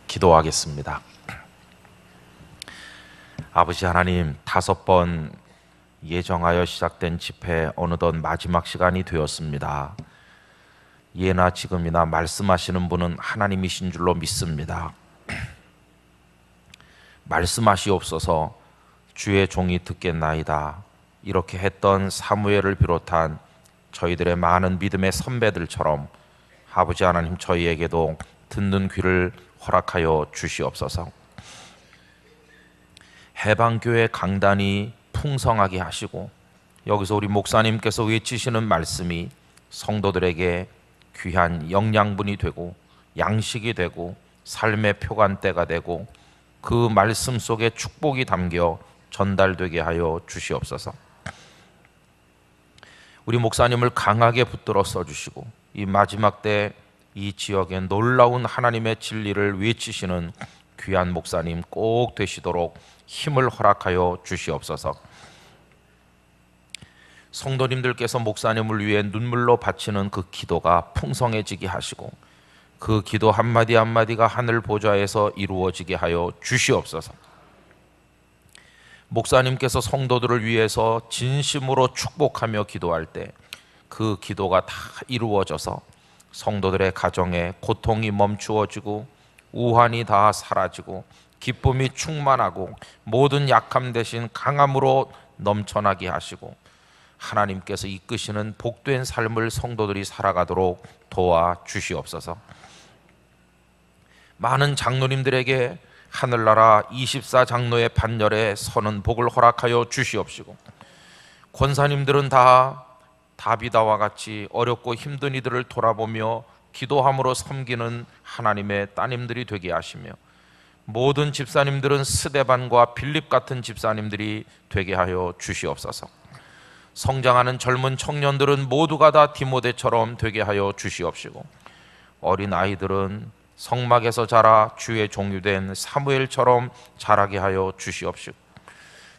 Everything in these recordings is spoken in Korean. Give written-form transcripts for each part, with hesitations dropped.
기도하겠습니다. 아버지 하나님, 5번 예정하여 시작된 집회 어느덧 마지막 시간이 되었습니다. 예나 지금이나 말씀하시는 분은 하나님이신 줄로 믿습니다. 말씀하시옵소서. 주의 종이 듣겠나이다. 이렇게 했던 사무엘을 비롯한 저희들의 많은 믿음의 선배들처럼 아버지 하나님, 저희에게도 듣는 귀를 허락하여 주시옵소서. 해방교회 강단이 풍성하게 하시고 여기서 우리 목사님께서 외치시는 말씀이 성도들에게 귀한 영양분이 되고 양식이 되고 삶의 표관대가 되고 그 말씀 속에 축복이 담겨 전달되게 하여 주시옵소서. 우리 목사님을 강하게 붙들어 써주시고 이 마지막 때 이 지역에 놀라운 하나님의 진리를 외치시는 귀한 목사님 꼭 되시도록 힘을 허락하여 주시옵소서. 성도님들께서 목사님을 위해 눈물로 바치는 그 기도가 풍성해지게 하시고 그 기도 한마디 한마디가 하늘 보좌에서 이루어지게 하여 주시옵소서. 목사님께서 성도들을 위해서 진심으로 축복하며 기도할 때 그 기도가 다 이루어져서 성도들의 가정에 고통이 멈추어지고 우환이 다 사라지고 기쁨이 충만하고 모든 약함 대신 강함으로 넘쳐나게 하시고 하나님께서 이끄시는 복된 삶을 성도들이 살아가도록 도와주시옵소서. 많은 장로님들에게 하늘나라 24장로의 반열에 서는 복을 허락하여 주시옵시고 권사님들은 다 다비다와 같이 어렵고 힘든 이들을 돌아보며 기도함으로 섬기는 하나님의 따님들이 되게 하시며 모든 집사님들은 스데반과 빌립 같은 집사님들이 되게 하여 주시옵소서. 성장하는 젊은 청년들은 모두가 다 디모데처럼 되게 하여 주시옵시고 어린 아이들은 성막에서 자라 주의 종유된 사무엘처럼 자라게 하여 주시옵시고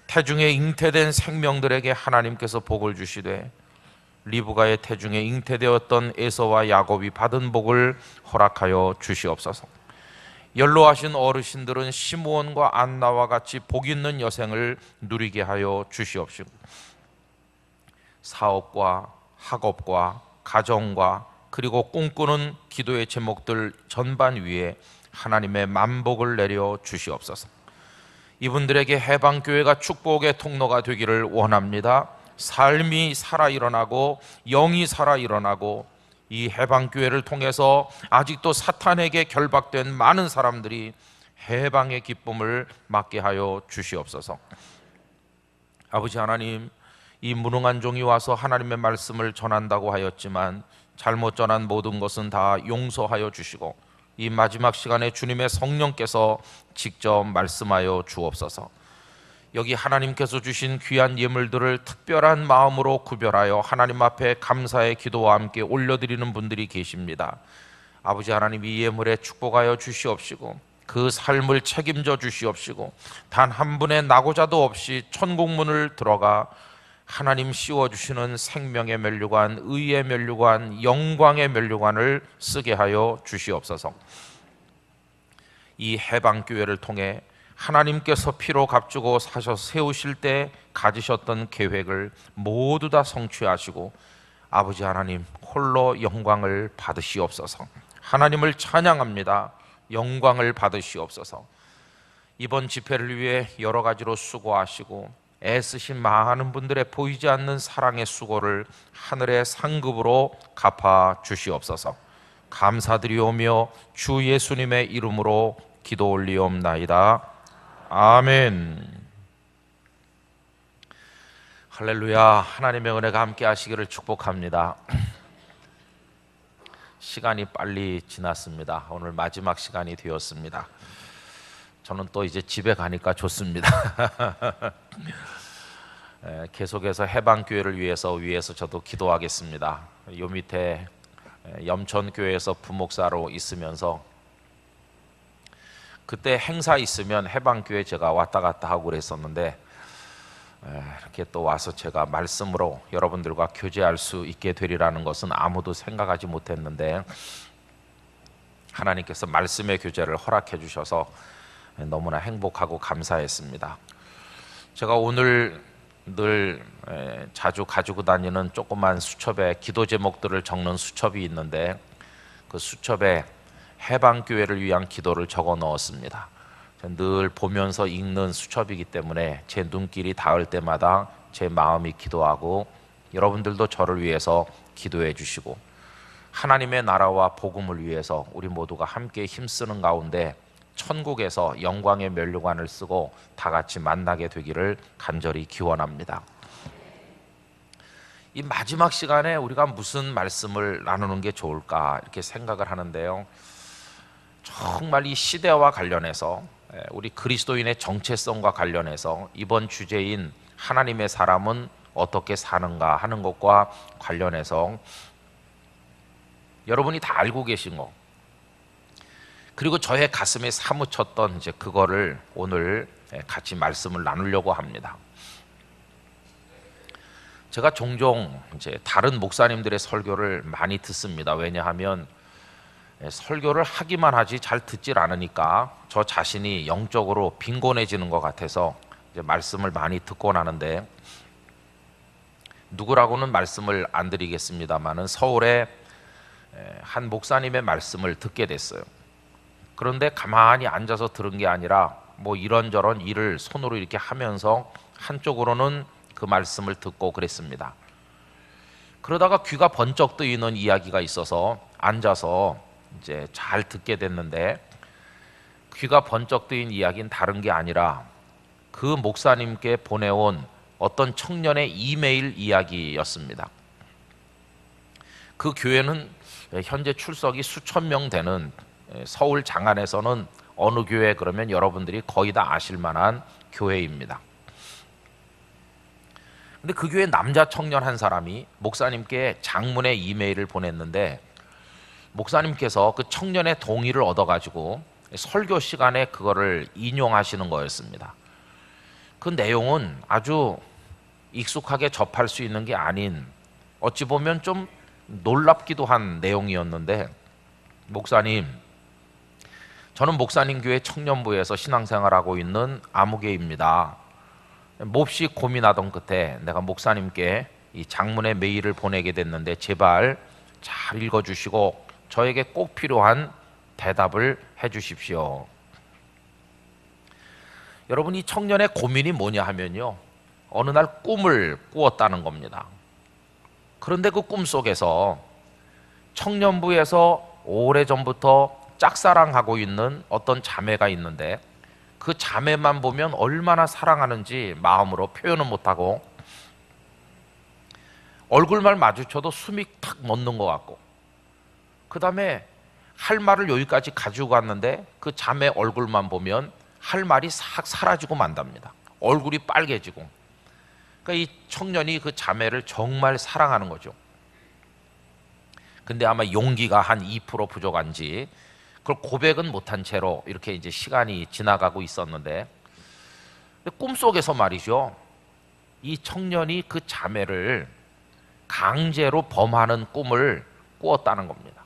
태중에 잉태된 생명들에게 하나님께서 복을 주시되 리브가의 태중에 잉태되었던 에서와 야곱이 받은 복을 허락하여 주시옵소서. 연로하신 어르신들은 시므온과 안나와 같이 복 있는 여생을 누리게 하여 주시옵시고 사업과 학업과 가정과 그리고 꿈꾸는 기도의 제목들 전반 위에 하나님의 만복을 내려 주시옵소서. 이분들에게 해방교회가 축복의 통로가 되기를 원합니다. 삶이 살아 일어나고 영이 살아 일어나고 이 해방교회를 통해서 아직도 사탄에게 결박된 많은 사람들이 해방의 기쁨을 맞게 하여 주시옵소서. 아버지 하나님, 이 무능한 종이 와서 하나님의 말씀을 전한다고 하였지만 잘못 전한 모든 것은 다 용서하여 주시고 이 마지막 시간에 주님의 성령께서 직접 말씀하여 주옵소서. 여기 하나님께서 주신 귀한 예물들을 특별한 마음으로 구별하여 하나님 앞에 감사의 기도와 함께 올려드리는 분들이 계십니다. 아버지 하나님, 이 예물에 축복하여 주시옵시고 그 삶을 책임져 주시옵시고 단 한 분의 낙오자도 없이 천국문을 들어가 하나님 씌워주시는 생명의 면류관, 의의 면류관, 영광의 면류관을 쓰게 하여 주시옵소서. 이 해방교회를 통해 하나님께서 피로 값주고 사셔서 세우실 때 가지셨던 계획을 모두 다 성취하시고 아버지 하나님 홀로 영광을 받으시옵소서. 하나님을 찬양합니다. 영광을 받으시옵소서. 이번 집회를 위해 여러 가지로 수고하시고 애쓰신 많은 분들의 보이지 않는 사랑의 수고를 하늘의 상급으로 갚아 주시옵소서. 감사드리오며 주 예수님의 이름으로 기도 올리옵나이다. 아멘. 할렐루야. 하나님의 은혜가 함께 하시기를 축복합니다. 시간이 빨리 지났습니다. 오늘 마지막 시간이 되었습니다. 저는 또 이제 집에 가니까 좋습니다. 계속해서 해방교회를 위해서 저도 기도하겠습니다. 요 밑에 염천교회에서 부목사로 있으면서 그때 행사 있으면 해방교회 제가 왔다 갔다 하고 그랬었는데 이렇게 또 와서 제가 말씀으로 여러분들과 교제할 수 있게 되리라는 것은 아무도 생각하지 못했는데 하나님께서 말씀의 교제를 허락해 주셔서 너무나 행복하고 감사했습니다. 제가 오늘 늘 자주 가지고 다니는 조그만 수첩에 기도 제목들을 적는 수첩이 있는데, 그 수첩에 해방교회를 위한 기도를 적어 넣었습니다. 늘 보면서 읽는 수첩이기 때문에 제 눈길이 닿을 때마다 제 마음이 기도하고, 여러분들도 저를 위해서 기도해 주시고, 하나님의 나라와 복음을 위해서 우리 모두가 함께 힘쓰는 가운데 천국에서 영광의 면류관을 쓰고 다 같이 만나게 되기를 간절히 기원합니다. 이 마지막 시간에 우리가 무슨 말씀을 나누는 게 좋을까 이렇게 생각을 하는데요, 정말 이 시대와 관련해서, 우리 그리스도인의 정체성과 관련해서 이번 주제인 하나님의 사람은 어떻게 사는가 하는 것과 관련해서 여러분이 다 알고 계신 거, 그리고 저의 가슴에 사무쳤던 이제 그거를 오늘 같이 말씀을 나누려고 합니다. 제가 종종 이제 다른 목사님들의 설교를 많이 듣습니다. 왜냐하면 설교를 하기만 하지 잘 듣질 않으니까 저 자신이 영적으로 빈곤해지는 것 같아서 이제 말씀을 많이 듣곤 하는데, 누구라고는 말씀을 안 드리겠습니다만은 서울에 한 목사님의 말씀을 듣게 됐어요. 그런데 가만히 앉아서 들은 게 아니라 뭐 이런저런 일을 손으로 이렇게 하면서 한쪽으로는 그 말씀을 듣고 그랬습니다. 그러다가 귀가 번쩍 뜨이는 이야기가 있어서 앉아서 이제 잘 듣게 됐는데, 귀가 번쩍 뜨인 이야기는 다른 게 아니라 그 목사님께 보내온 어떤 청년의 이메일 이야기였습니다. 그 교회는 현재 출석이 수천 명 되는 서울 장안에서는 어느 교회 그러면 여러분들이 거의 다 아실 만한 교회입니다. 근데 그 교회 남자 청년 한 사람이 목사님께 장문의 이메일을 보냈는데, 목사님께서 그 청년의 동의를 얻어가지고 설교 시간에 그거를 인용하시는 거였습니다. 그 내용은 아주 익숙하게 접할 수 있는 게 아닌, 어찌 보면 좀 놀랍기도 한 내용이었는데, 목사님, 저는 목사님 교회 청년부에서 신앙생활하고 있는 아무개입니다. 몹시 고민하던 끝에 내가 목사님께 이 장문의 메일을 보내게 됐는데 제발 잘 읽어주시고 저에게 꼭 필요한 대답을 해주십시오. 여러분, 이 청년의 고민이 뭐냐 하면요, 어느 날 꿈을 꾸었다는 겁니다. 그런데 그 꿈 속에서 청년부에서 오래전부터 짝사랑하고 있는 어떤 자매가 있는데, 그 자매만 보면 얼마나 사랑하는지 마음으로 표현은 못하고, 얼굴만 마주쳐도 숨이 탁 멎는 것 같고, 그 다음에 할 말을 여기까지 가지고 갔는데 그 자매 얼굴만 보면 할 말이 싹 사라지고 만답니다. 얼굴이 빨개지고. 그러니까 이 청년이 그 자매를 정말 사랑하는 거죠. 근데 아마 용기가 한 2% 부족한지 그걸 고백은 못한 채로 이렇게 이제 시간이 지나가고 있었는데, 꿈속에서 말이죠, 이 청년이 그 자매를 강제로 범하는 꿈을 꾸었다는 겁니다.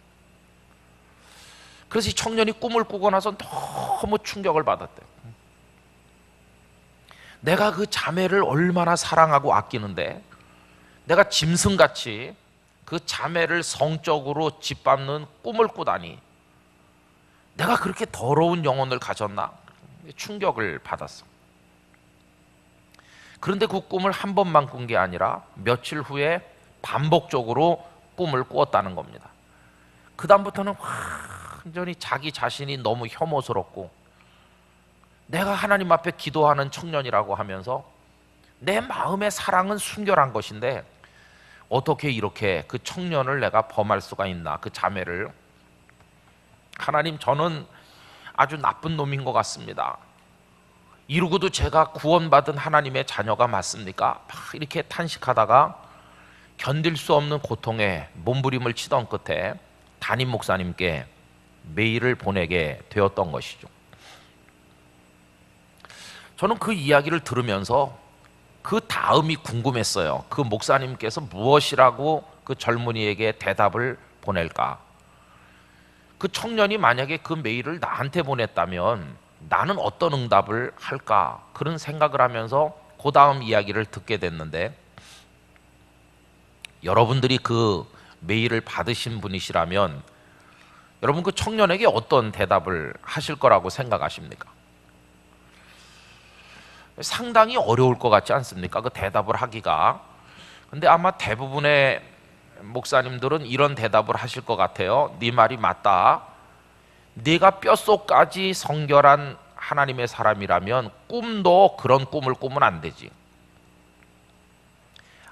그래서 이 청년이 꿈을 꾸고 나서 너무 충격을 받았대요. 내가 그 자매를 얼마나 사랑하고 아끼는데 내가 짐승같이 그 자매를 성적으로 짓밟는 꿈을 꾸다니, 내가 그렇게 더러운 영혼을 가졌나? 충격을 받았어. 그런데 그 꿈을 한 번만 꾼 게 아니라 며칠 후에 반복적으로 꿈을 꾸었다는 겁니다. 그 다음부터는 완전히 자기 자신이 너무 혐오스럽고, 내가 하나님 앞에 기도하는 청년이라고 하면서 내 마음의 사랑은 순결한 것인데 어떻게 이렇게 그 청년을 내가 범할 수가 있나, 그 자매를. 하나님, 저는 아주 나쁜 놈인 것 같습니다. 이러고도 제가 구원받은 하나님의 자녀가 맞습니까? 막 이렇게 탄식하다가 견딜 수 없는 고통에 몸부림을 치던 끝에 담임 목사님께 메일을 보내게 되었던 것이죠. 저는 그 이야기를 들으면서 그 다음이 궁금했어요. 그 목사님께서 무엇이라고 그 젊은이에게 대답을 보낼까? 그 청년이 만약에 그 메일을 나한테 보냈다면 나는 어떤 응답을 할까? 그런 생각을 하면서 그 다음 이야기를 듣게 됐는데, 여러분들이 그 메일을 받으신 분이시라면 여러분 그 청년에게 어떤 대답을 하실 거라고 생각하십니까? 상당히 어려울 것 같지 않습니까? 그 대답을 하기가. 근데 아마 대부분의 목사님들은 이런 대답을 하실 것 같아요. 네 말이 맞다. 네가 뼛속까지 성결한 하나님의 사람이라면 꿈도 그런 꿈을 꾸면 안 되지.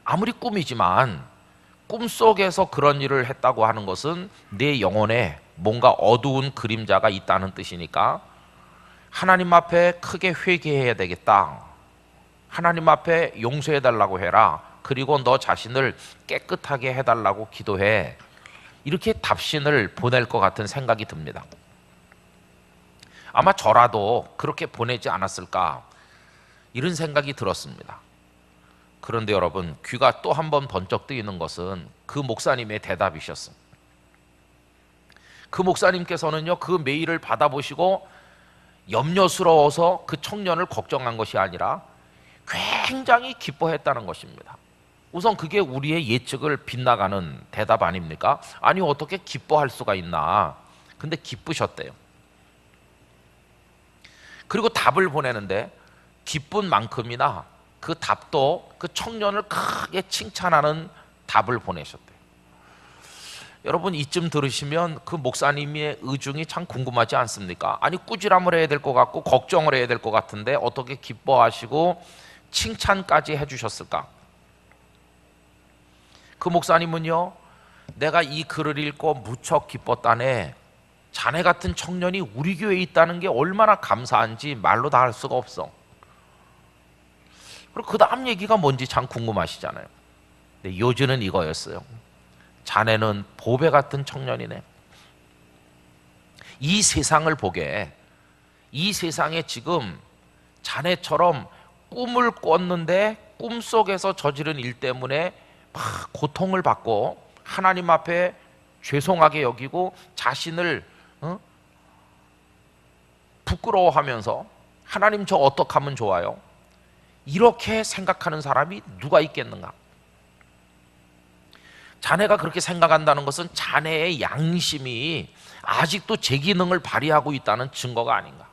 아무리 꿈이지만 꿈속에서 그런 일을 했다고 하는 것은 내 영혼에 뭔가 어두운 그림자가 있다는 뜻이니까 하나님 앞에 크게 회개해야 되겠다. 하나님 앞에 용서해 달라고 해라. 그리고 너 자신을 깨끗하게 해달라고 기도해. 이렇게 답신을 보낼 것 같은 생각이 듭니다. 아마 저라도 그렇게 보내지 않았을까, 이런 생각이 들었습니다. 그런데 여러분, 귀가 또 한 번 번쩍 뜨이는 것은 그 목사님의 대답이셨습니다. 그 목사님께서는요, 그 메일을 받아보시고 염려스러워서 그 청년을 걱정한 것이 아니라 굉장히 기뻐했다는 것입니다. 우선 그게 우리의 예측을 빗나가는 대답 아닙니까? 아니 어떻게 기뻐할 수가 있나. 근데 기쁘셨대요. 그리고 답을 보내는데 기쁜 만큼이나 그 답도 그 청년을 크게 칭찬하는 답을 보내셨대요. 여러분, 이쯤 들으시면 그 목사님의 의중이 참 궁금하지 않습니까? 아니 꾸지람을 해야 될 것 같고 걱정을 해야 될 것 같은데 어떻게 기뻐하시고 칭찬까지 해주셨을까? 그 목사님은요, 내가 이 글을 읽고 무척 기뻤다네. 자네 같은 청년이 우리 교회에 있다는 게 얼마나 감사한지 말로 다 할 수가 없어. 그리고 그 다음 얘기가 뭔지 참 궁금하시잖아요. 근데 요지는 이거였어요. 자네는 보배 같은 청년이네. 이 세상을 보게, 이 세상에 지금 자네처럼 꿈을 꿨는데 꿈속에서 저지른 일 때문에 막 고통을 받고 하나님 앞에 죄송하게 여기고 자신을 부끄러워하면서 하나님 저 어떻게 하면 좋아요? 이렇게 생각하는 사람이 누가 있겠는가? 자네가 그렇게 생각한다는 것은 자네의 양심이 아직도 제 기능을 발휘하고 있다는 증거가 아닌가?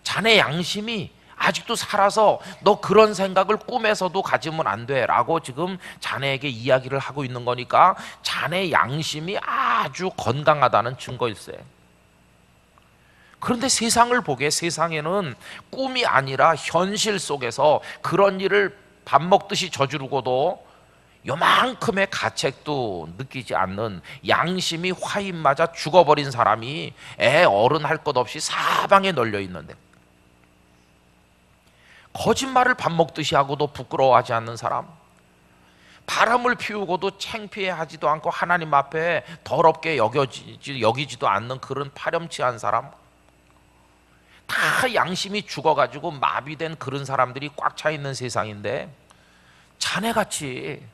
자네 양심이 아직도 살아서 너 그런 생각을 꿈에서도 가지면 안 돼 라고 지금 자네에게 이야기를 하고 있는 거니까 자네 양심이 아주 건강하다는 증거일세. 그런데 세상을 보게, 세상에는 꿈이 아니라 현실 속에서 그런 일을 밥 먹듯이 저지르고도 요만큼의 가책도 느끼지 않는 양심이 화인 맞아 죽어버린 사람이 애 어른 할 것 없이 사방에 널려 있는데, 거짓말을 밥 먹듯이 하고도 부끄러워하지 않는 사람, 바람을 피우고도 창피해하지도 않고 하나님 앞에 더럽게 여기지도 않는 그런 파렴치한 사람, 다 양심이 죽어가지고 마비된 그런 사람들이 꽉 차 있는 세상인데, 자네같이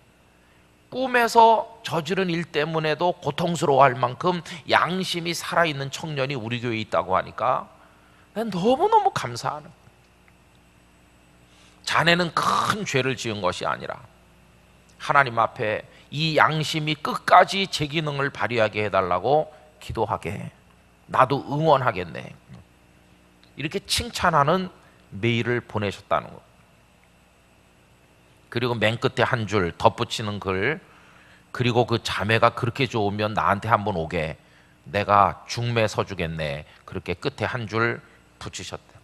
꿈에서 저지른 일 때문에도 고통스러워할 만큼 양심이 살아있는 청년이 우리 교회에 있다고 하니까 난 너무너무 감사하는. 자네는 큰 죄를 지은 것이 아니라 하나님 앞에 이 양심이 끝까지 제 기능을 발휘하게 해달라고 기도하게, 나도 응원하겠네, 이렇게 칭찬하는 메일을 보내셨다는 것. 그리고 맨 끝에 한 줄 덧붙이는 글, 그리고 그 자매가 그렇게 좋으면 나한테 한번 오게, 내가 중매 서주겠네, 그렇게 끝에 한 줄 붙이셨대요.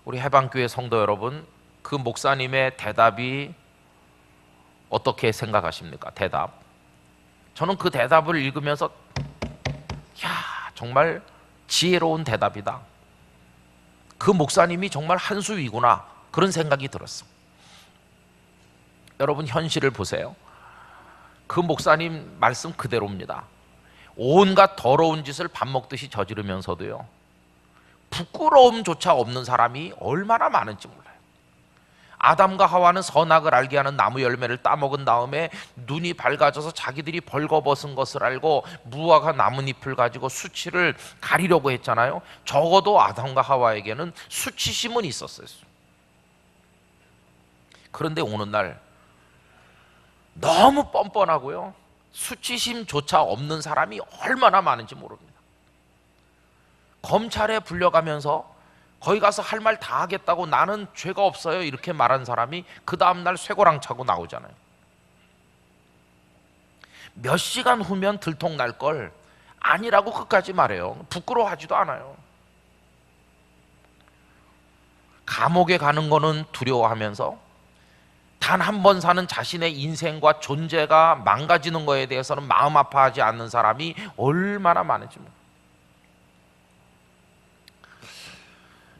우리 해방교회 성도 여러분, 그 목사님의 대답이 어떻게 생각하십니까? 대답. 저는 그 대답을 읽으면서 야, 정말 지혜로운 대답이다. 그 목사님이 정말 한 수위구나, 그런 생각이 들었어. 여러분, 현실을 보세요. 그 목사님 말씀 그대로입니다. 온갖 더러운 짓을 밥 먹듯이 저지르면서도요, 부끄러움조차 없는 사람이 얼마나 많은지 몰라요. 아담과 하와는 선악을 알게 하는 나무 열매를 따먹은 다음에 눈이 밝아져서 자기들이 벌거벗은 것을 알고 무화과 나뭇잎을 가지고 수치를 가리려고 했잖아요. 적어도 아담과 하와에게는 수치심은 있었어요. 그런데 오는 날 너무 뻔뻔하고요, 수치심조차 없는 사람이 얼마나 많은지 모릅니다. 검찰에 불려가면서 거기 가서 할 말 다 하겠다고 나는 죄가 없어요 이렇게 말한 사람이 그 다음날 쇠고랑 차고 나오잖아요. 몇 시간 후면 들통날 걸 아니라고 끝까지 말해요. 부끄러워하지도 않아요. 감옥에 가는 거는 두려워하면서 단 한 번 사는 자신의 인생과 존재가 망가지는 거에 대해서는 마음 아파하지 않는 사람이 얼마나 많은지 모릅니다.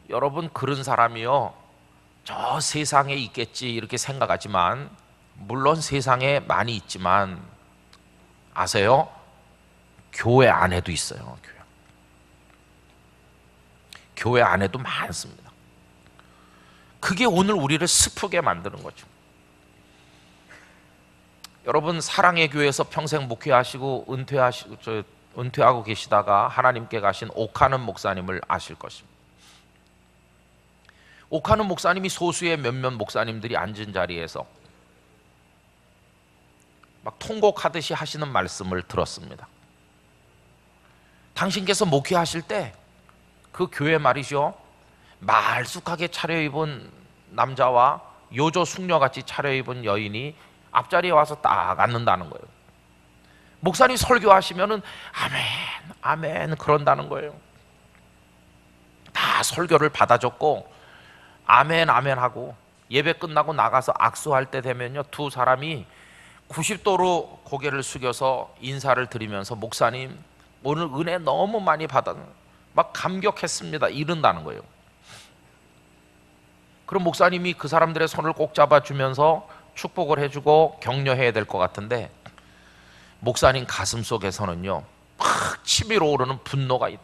여러분, 그런 사람이요, 저 세상에 있겠지 이렇게 생각하지만, 물론 세상에 많이 있지만 아세요? 교회 안에도 있어요. 교회 안에도 많습니다. 그게 오늘 우리를 슬프게 만드는 거죠. 여러분, 사랑의 교회에서 평생 목회하시고 은퇴하고 계시다가 하나님께 가신 오카는 목사님을 아실 것입니다. 오카는 목사님이 소수의 몇몇 목사님들이 앉은 자리에서 막 통곡하듯이 하시는 말씀을 들었습니다. 당신께서 목회하실 때 그 교회 말이죠, 말쑥하게 차려입은 남자와 요조 숙녀같이 차려입은 여인이 앞자리에 와서 딱 앉는다는 거예요. 목사님 설교하시면은 아멘 아멘 그런다는 거예요. 다 설교를 받아줬고 아멘 아멘 하고 예배 끝나고 나가서 악수할 때 되면요, 두 사람이 90도로 고개를 숙여서 인사를 드리면서 목사님 오늘 은혜 너무 많이 받았는, 막 감격했습니다 이른다는 거예요. 그럼 목사님이 그 사람들의 손을 꼭 잡아주면서 축복을 해주고 격려해야 될 것 같은데, 목사님 가슴 속에서는요 막 치밀어 오르는 분노가 있다.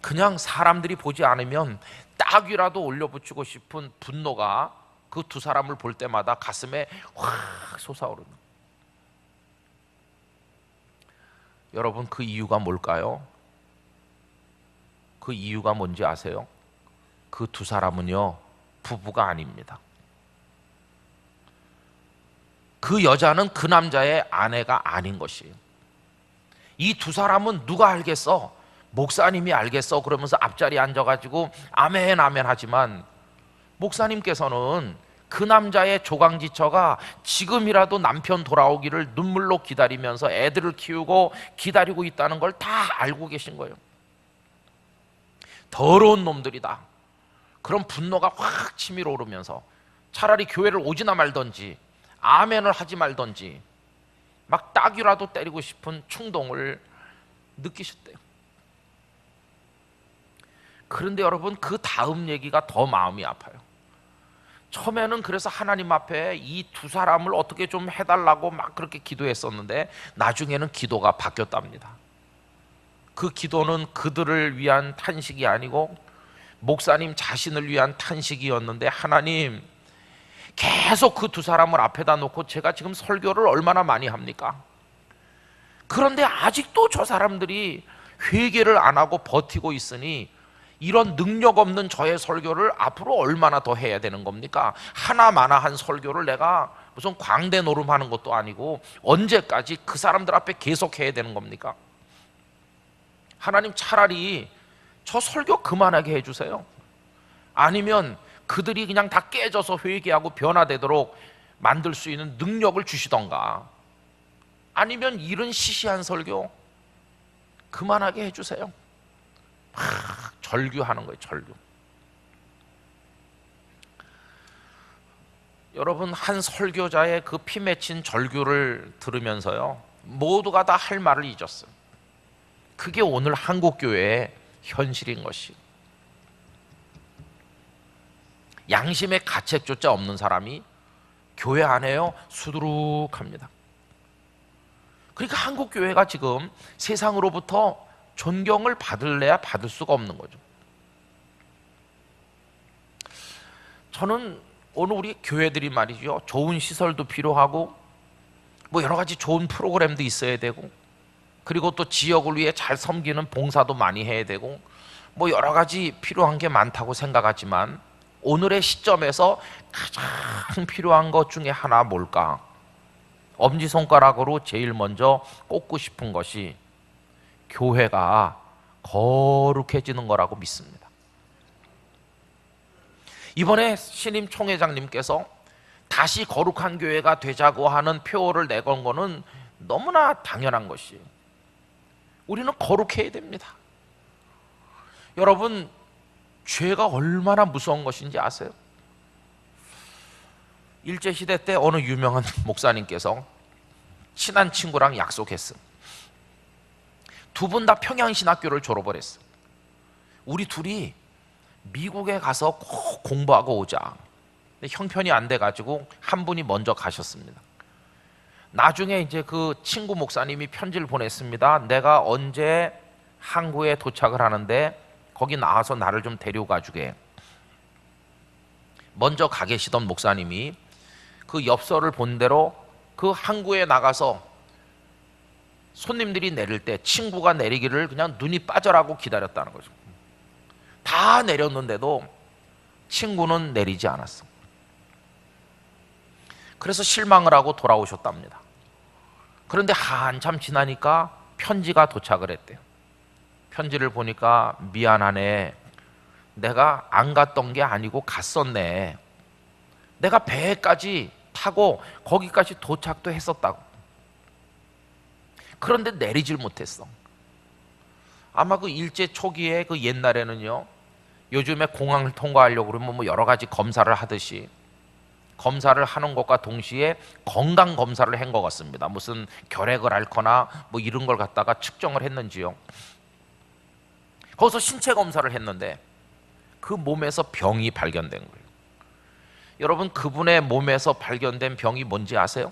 그냥 사람들이 보지 않으면 따귀라도 올려붙이고 싶은 분노가 그 두 사람을 볼 때마다 가슴에 확 솟아오르는. 여러분, 그 이유가 뭘까요? 그 이유가 뭔지 아세요? 그 두 사람은요 부부가 아닙니다. 그 여자는 그 남자의 아내가 아닌 것이에요. 이 두 사람은 누가 알겠어? 목사님이 알겠어? 그러면서 앞자리에 앉아가지고 아멘 아멘 하지만, 목사님께서는 그 남자의 조강지처가 지금이라도 남편 돌아오기를 눈물로 기다리면서 애들을 키우고 기다리고 있다는 걸 다 알고 계신 거예요. 더러운 놈들이다. 그런 분노가 확 치밀어 오르면서 차라리 교회를 오지나 말던지 아멘을 하지 말던지 막 따귀라도 때리고 싶은 충동을 느끼셨대요. 그런데 여러분, 그 다음 얘기가 더 마음이 아파요. 처음에는 그래서 하나님 앞에 이 두 사람을 어떻게 좀 해달라고 막 그렇게 기도했었는데 나중에는 기도가 바뀌었답니다. 그 기도는 그들을 위한 탄식이 아니고 목사님 자신을 위한 탄식이었는데, 하나님 계속 그 두 사람을 앞에다 놓고 제가 지금 설교를 얼마나 많이 합니까? 그런데 아직도 저 사람들이 회개를 안 하고 버티고 있으니 이런 능력 없는 저의 설교를 앞으로 얼마나 더 해야 되는 겁니까? 하나마나한 설교를 내가 무슨 광대 노름하는 것도 아니고 언제까지 그 사람들 앞에 계속 해야 되는 겁니까? 하나님, 차라리 저 설교 그만하게 해주세요. 아니면 그들이 그냥 다 깨져서 회개하고 변화되도록 만들 수 있는 능력을 주시던가, 아니면 이런 시시한 설교 그만하게 해주세요. 막 절규하는 거예요, 절규. 여러분, 한 설교자의 그 피 맺힌 절규를 들으면서요 모두가 다 할 말을 잊었어요. 그게 오늘 한국교회의 현실인 것이. 양심의 가책조차 없는 사람이 교회 안에요 수두룩합니다. 그러니까 한국교회가 지금 세상으로부터 존경을 받을래야 받을 수가 없는 거죠. 저는 오늘 우리 교회들이 말이죠, 좋은 시설도 필요하고 뭐 여러 가지 좋은 프로그램도 있어야 되고, 그리고 또 지역을 위해 잘 섬기는 봉사도 많이 해야 되고, 뭐 여러 가지 필요한 게 많다고 생각하지만 오늘의 시점에서 가장 필요한 것 중에 하나 뭘까? 엄지손가락으로 제일 먼저 꼽고 싶은 것이 교회가 거룩해지는 거라고 믿습니다. 이번에 신임 총회장님께서 다시 거룩한 교회가 되자고 하는 표어를 내건 거는 너무나 당연한 것이에요. 우리는 거룩해야 됩니다. 여러분, 죄가 얼마나 무서운 것인지 아세요? 일제시대 때 어느 유명한 목사님께서 친한 친구랑 약속했어요. 두 분 다 평양신학교를 졸업을 했어요. 우리 둘이 미국에 가서 꼭 공부하고 오자. 근데 형편이 안 돼가지고 한 분이 먼저 가셨습니다. 나중에 이제 그 친구 목사님이 편지를 보냈습니다. 내가 언제 항구에 도착을 하는데 거기 나와서 나를 좀 데려가 주게. 먼저 가 계시던 목사님이 그 엽서를 본 대로 그 항구에 나가서 손님들이 내릴 때 친구가 내리기를 그냥 눈이 빠져라고 기다렸다는 거죠. 다 내렸는데도 친구는 내리지 않았어. 그래서 실망을 하고 돌아오셨답니다. 그런데 한참 지나니까 편지가 도착을 했대요. 편지를 보니까 미안하네. 내가 안 갔던 게 아니고 갔었네. 내가 배까지 타고 거기까지 도착도 했었다고. 그런데 내리질 못했어. 아마 그 일제 초기에 그 옛날에는요, 요즘에 공항을 통과하려고 그러면 뭐 여러 가지 검사를 하듯이 검사를 하는 것과 동시에 건강 검사를 한 것 같습니다. 무슨 결핵을 앓거나 뭐 이런 걸 갖다가 측정을 했는지요. 거기서 신체 검사를 했는데 그 몸에서 병이 발견된 거예요. 여러분, 그분의 몸에서 발견된 병이 뭔지 아세요?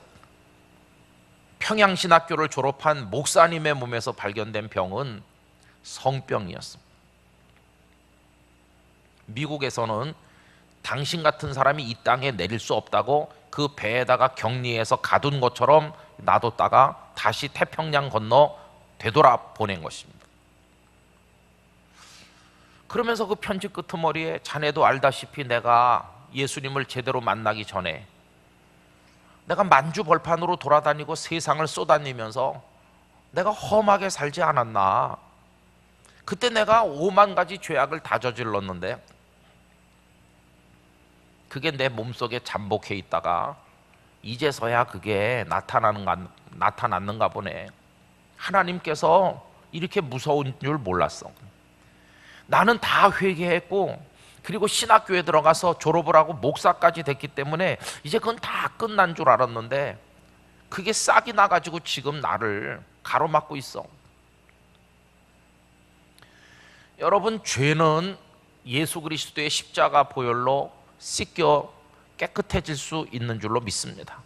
평양신학교를 졸업한 목사님의 몸에서 발견된 병은 성병이었습니다. 미국에서는 당신 같은 사람이 이 땅에 내릴 수 없다고 그 배에다가 격리해서 가둔 것처럼 놔뒀다가 다시 태평양 건너 되돌아 보낸 것입니다. 그러면서 그 편지 끄트머리에 자네도 알다시피 내가 예수님을 제대로 만나기 전에 내가 만주벌판으로 돌아다니고 세상을 쏘다니면서 내가 험하게 살지 않았나. 그때 내가 5만 가지 죄악을 다 저질렀는데 그게 내 몸속에 잠복해 있다가 이제서야 그게 나타났는가 보네. 하나님께서 이렇게 무서운 줄 몰랐어. 나는 다 회개했고 그리고 신학교에 들어가서 졸업을 하고 목사까지 됐기 때문에 이제 그건 다 끝난 줄 알았는데 그게 싹이 나가지고 지금 나를 가로막고 있어. 여러분, 죄는 예수 그리스도의 십자가 보혈로 씻겨 깨끗해질 수 있는 줄로 믿습니다.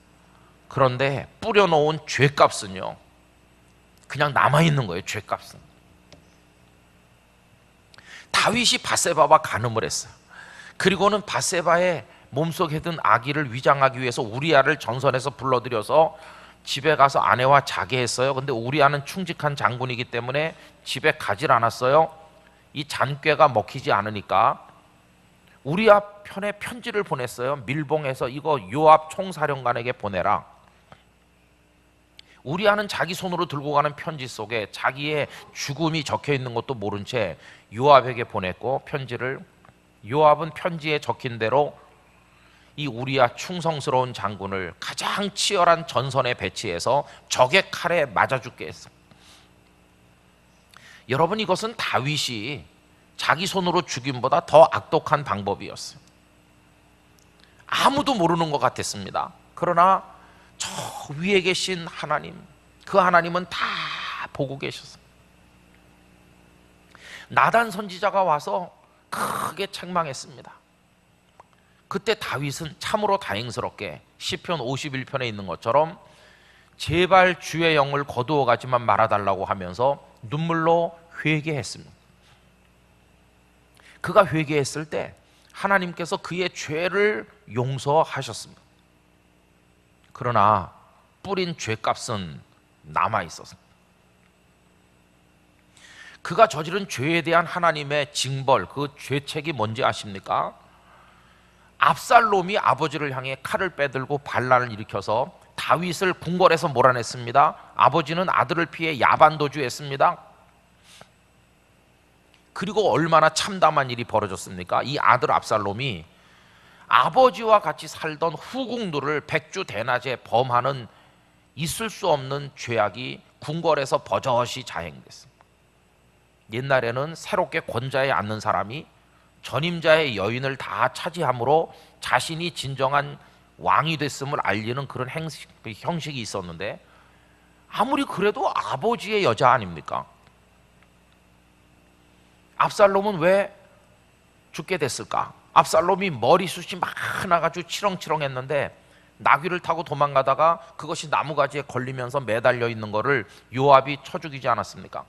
그런데 뿌려놓은 죄값은요, 그냥 남아있는 거예요. 죄값은. 다윗이 바세바와 간음을 했어요. 그리고는 바세바의 몸속에 든 아기를 위장하기 위해서 우리아를 전선에서 불러들여서 집에 가서 아내와 자게 했어요. 근데 우리아는 충직한 장군이기 때문에 집에 가질 않았어요. 이 잔꾀가 먹히지 않으니까 우리아 편에 편지를 보냈어요. 밀봉해서 이거 요압 총사령관에게 보내라. 우리아는 자기 손으로 들고 가는 편지 속에 자기의 죽음이 적혀 있는 것도 모른 채 요압에게 보냈고, 편지를 요압은 편지에 적힌 대로 이 우리아 충성스러운 장군을 가장 치열한 전선에 배치해서 적의 칼에 맞아 죽게 했어. 여러분, 이것은 다윗이 자기 손으로 죽임보다 더 악독한 방법이었어요. 아무도 모르는 것 같았습니다. 그러나 저 위에 계신 하나님, 그 하나님은 다 보고 계셨어요. 나단 선지자가 와서 크게 책망했습니다. 그때 다윗은 참으로 다행스럽게 시편 51편에 있는 것처럼 제발 주의 영을 거두어 가지만 말아달라고 하면서 눈물로 회개했습니다. 그가 회개했을 때 하나님께서 그의 죄를 용서하셨습니다. 그러나 뿌린 죄값은 남아 있어서 그가 저지른 죄에 대한 하나님의 징벌, 그 죄책이 뭔지 아십니까? 압살롬이 아버지를 향해 칼을 빼들고 반란을 일으켜서 다윗을 궁궐에서 몰아냈습니다. 아버지는 아들을 피해 야반도주했습니다. 그리고 얼마나 참담한 일이 벌어졌습니까? 이 아들 압살롬이 아버지와 같이 살던 후궁들을 백주대낮에 범하는 있을 수 없는 죄악이 궁궐에서 버젓이 자행됐습니다. 옛날에는 새롭게 권좌에 앉는 사람이 전임자의 여인을 다 차지함으로 자신이 진정한 왕이 됐음을 알리는 그런 형식이 있었는데, 아무리 그래도 아버지의 여자 아닙니까? 압살롬은 왜 죽게 됐을까? 압살롬이 머리숱이 많아가지고 치렁치렁했는데 나귀를 타고 도망가다가 그것이 나무가지에 걸리면서 매달려 있는 것을 요압이 쳐 죽이지 않았습니까?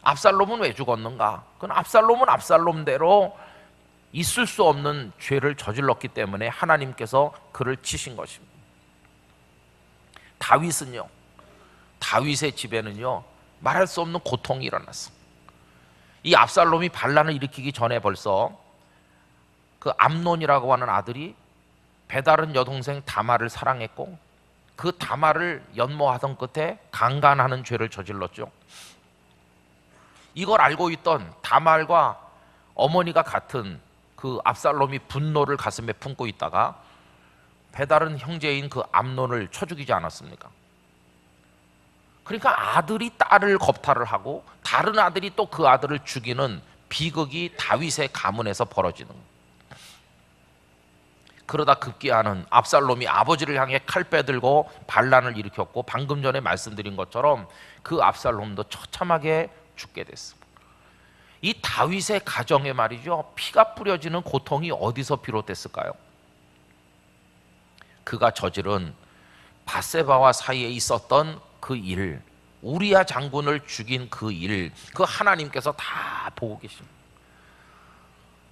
압살롬은 왜 죽었는가? 그건 압살롬은 압살롬대로 있을 수 없는 죄를 저질렀기 때문에 하나님께서 그를 치신 것입니다. 다윗은요, 다윗의 집에는요 말할 수 없는 고통이 일어났습니다. 이 압살롬이 반란을 일으키기 전에 벌써 그 암논이라고 하는 아들이 배다른 여동생 다말을 사랑했고, 그 다말을 연모하던 끝에 강간하는 죄를 저질렀죠. 이걸 알고 있던 다말과 어머니가 같은 그 압살롬이 분노를 가슴에 품고 있다가 배다른 형제인 그 암논을 쳐 죽이지 않았습니까? 그러니까 아들이 딸을 겁탈을 하고 다른 아들이 또 그 아들을 죽이는 비극이 다윗의 가문에서 벌어지는 거예요. 그러다 급기야는 압살롬이 아버지를 향해 칼 빼들고 반란을 일으켰고, 방금 전에 말씀드린 것처럼 그 압살롬도 처참하게 죽게 됐습니다. 이 다윗의 가정에 말이죠, 피가 뿌려지는 고통이 어디서 비롯됐을까요? 그가 저지른 밧세바와 사이에 있었던 그 일, 우리야 장군을 죽인 그 일, 그 하나님께서 다 보고 계십니다.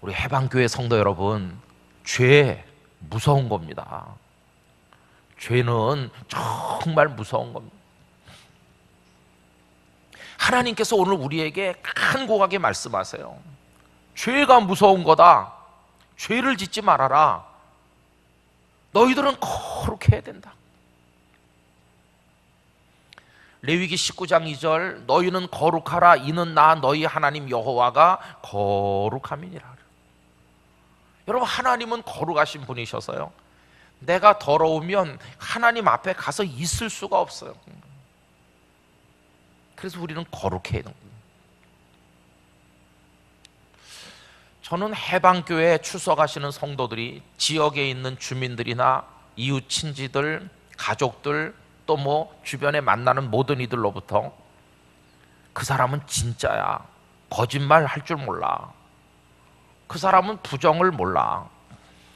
우리 해방교회 성도 여러분, 죄 무서운 겁니다. 죄는 정말 무서운 겁니다. 하나님께서 오늘 우리에게 간곡하게 말씀하세요. 죄가 무서운 거다. 죄를 짓지 말아라. 너희들은 거룩해야 된다. 레위기 19장 2절, 너희는 거룩하라. 이는 나 너희 하나님 여호와가 거룩함이니라. 여러분, 하나님은 거룩하신 분이셔서요, 내가 더러우면 하나님 앞에 가서 있을 수가 없어요. 그래서 우리는 거룩해야 됩니다. 저는 해방교회에 출석하시는 성도들이 지역에 있는 주민들이나 이웃 친지들, 가족들, 또 뭐 주변에 만나는 모든 이들로부터 그 사람은 진짜야, 거짓말 할 줄 몰라, 그 사람은 부정을 몰라,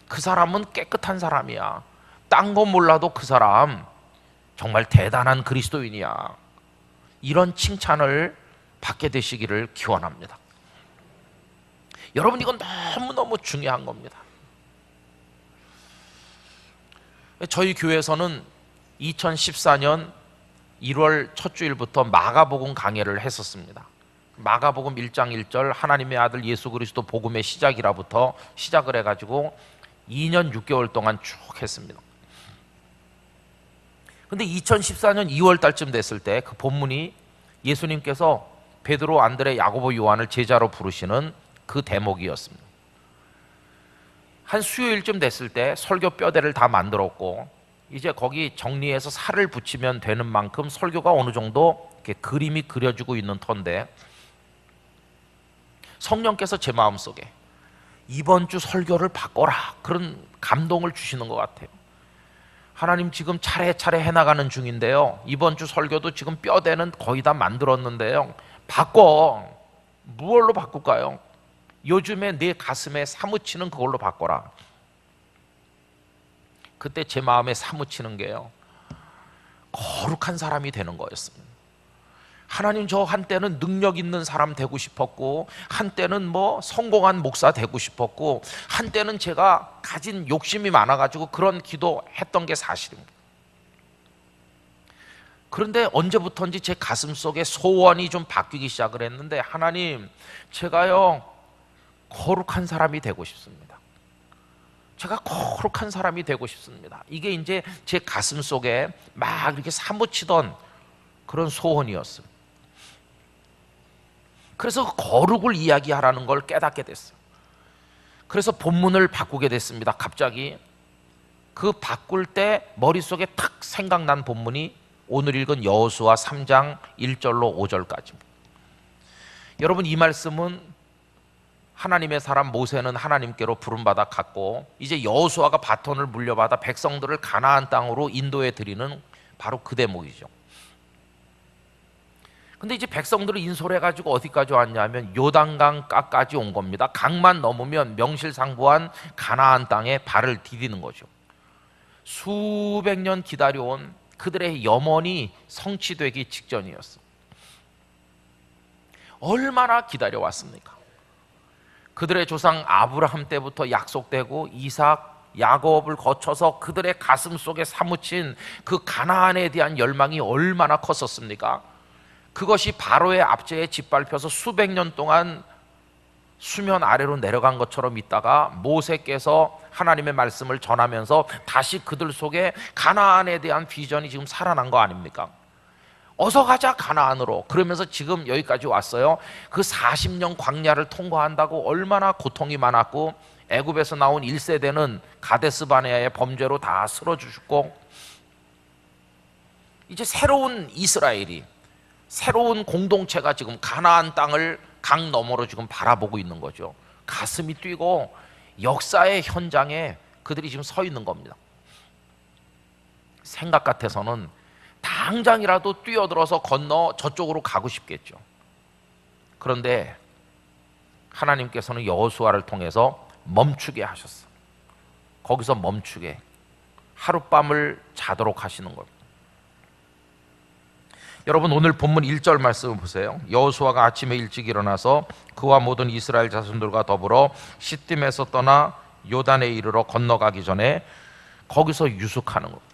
그 사람은 깨끗한 사람이야, 딴 건 몰라도 그 사람 정말 대단한 그리스도인이야, 이런 칭찬을 받게 되시기를 기원합니다. 여러분, 이건 너무너무 중요한 겁니다. 저희 교회에서는 2014년 1월 첫 주일부터 마가복음 강해를 했었습니다. 마가복음 1장 1절 하나님의 아들 예수 그리스도 복음의 시작이라부터 시작을 해가지고 2년 6개월 동안 쭉 했습니다. 근데 2014년 2월 달쯤 됐을 때 그 본문이 예수님께서 베드로, 안드레, 야고보, 요한을 제자로 부르시는 그 대목이었습니다. 한 수요일쯤 됐을 때 설교 뼈대를 다 만들었고, 이제 거기 정리해서 살을 붙이면 되는 만큼 설교가 어느 정도 이렇게 그림이 그려지고 있는 터인데, 성령께서 제 마음속에 이번 주 설교를 바꿔라, 그런 감동을 주시는 것 같아요. 하나님, 지금 차례차례 해나가는 중인데요, 이번 주 설교도 지금 뼈대는 거의 다 만들었는데요, 바꿔. 무얼로 바꿀까요? 요즘에 내 가슴에 사무치는 그걸로 바꿔라. 그때 제 마음에 사무치는 게요, 거룩한 사람이 되는 거였습니다. 하나님, 저 한때는 능력 있는 사람 되고 싶었고, 한때는 뭐 성공한 목사 되고 싶었고, 한때는 제가 가진 욕심이 많아가지고 그런 기도했던 게 사실입니다. 그런데 언제부턴지 제 가슴 속에 소원이 좀 바뀌기 시작을 했는데, 하나님, 제가요 거룩한 사람이 되고 싶습니다. 제가 거룩한 사람이 되고 싶습니다. 이게 이제 제 가슴 속에 막 이렇게 사무치던 그런 소원이었어요. 그래서 거룩을 이야기하라는 걸 깨닫게 됐어요. 그래서 본문을 바꾸게 됐습니다. 갑자기 그 바꿀 때 머릿속에 탁 생각난 본문이 오늘 읽은 여호수아 3장 1절로 5절까지입니다. 여러분, 이 말씀은 하나님의 사람 모세는 하나님께로 부름받아 갔고, 이제 여호수아가 바톤을 물려받아 백성들을 가나안 땅으로 인도해 드리는 바로 그 대목이죠. 근데 이제 백성들을 인솔해 가지고 어디까지 왔냐면 요단강가까지 온 겁니다. 강만 넘으면 명실상부한 가나안 땅에 발을 디디는 거죠. 수백 년 기다려온 그들의 염원이 성취되기 직전이었어. 얼마나 기다려왔습니까? 그들의 조상 아브라함 때부터 약속되고 이삭, 야곱을 거쳐서 그들의 가슴 속에 사무친 그 가나안에 대한 열망이 얼마나 컸었습니까? 그것이 바로의 압제에 짓밟혀서 수백 년 동안 수면 아래로 내려간 것처럼 있다가 모세께서 하나님의 말씀을 전하면서 다시 그들 속에 가나안에 대한 비전이 지금 살아난 거 아닙니까? 어서 가자 가나안으로. 그러면서 지금 여기까지 왔어요. 그 40년 광야를 통과한다고 얼마나 고통이 많았고, 애굽에서 나온 1세대는 가데스 바네아의 범죄로 다 쓰러져 죽고, 이제 새로운 이스라엘이, 새로운 공동체가 지금 가나안 땅을 강 너머로 지금 바라보고 있는 거죠. 가슴이 뛰고 역사의 현장에 그들이 지금 서 있는 겁니다. 생각 같아서는 당장이라도 뛰어들어서 건너 저쪽으로 가고 싶겠죠. 그런데 하나님께서는 여호수아를 통해서 멈추게 하셨어. 거기서 멈추게, 하룻밤을 자도록 하시는 겁니다. 여러분, 오늘 본문 1절 말씀을 보세요. 여호수아가 아침에 일찍 일어나서 그와 모든 이스라엘 자손들과 더불어 시딤에서 떠나 요단에 이르러 건너가기 전에 거기서 유숙하는 겁니다.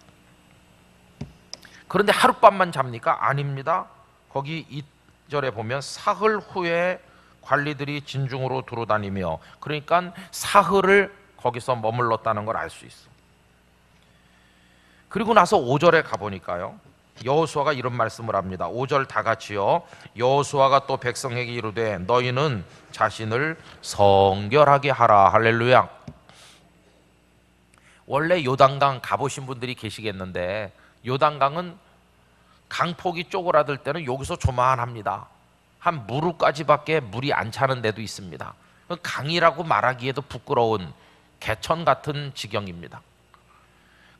그런데 하룻밤만 잡니까? 아닙니다. 거기 2절에 보면 사흘 후에 관리들이 진중으로 두루다니며, 그러니까 사흘을 거기서 머물렀다는 걸 알 수 있어. 그리고 나서 5절에 가보니까요, 여호수아가 이런 말씀을 합니다. 5절 다 같이요. 여호수아가 또 백성에게 이르되 너희는 자신을 성결하게 하라. 할렐루야. 원래 요단강 가보신 분들이 계시겠는데, 요단강은 강폭이 쪼그라들 때는 여기서 조만합니다. 한 무릎까지밖에 물이 안 차는 데도 있습니다. 강이라고 말하기에도 부끄러운 개천 같은 지경입니다.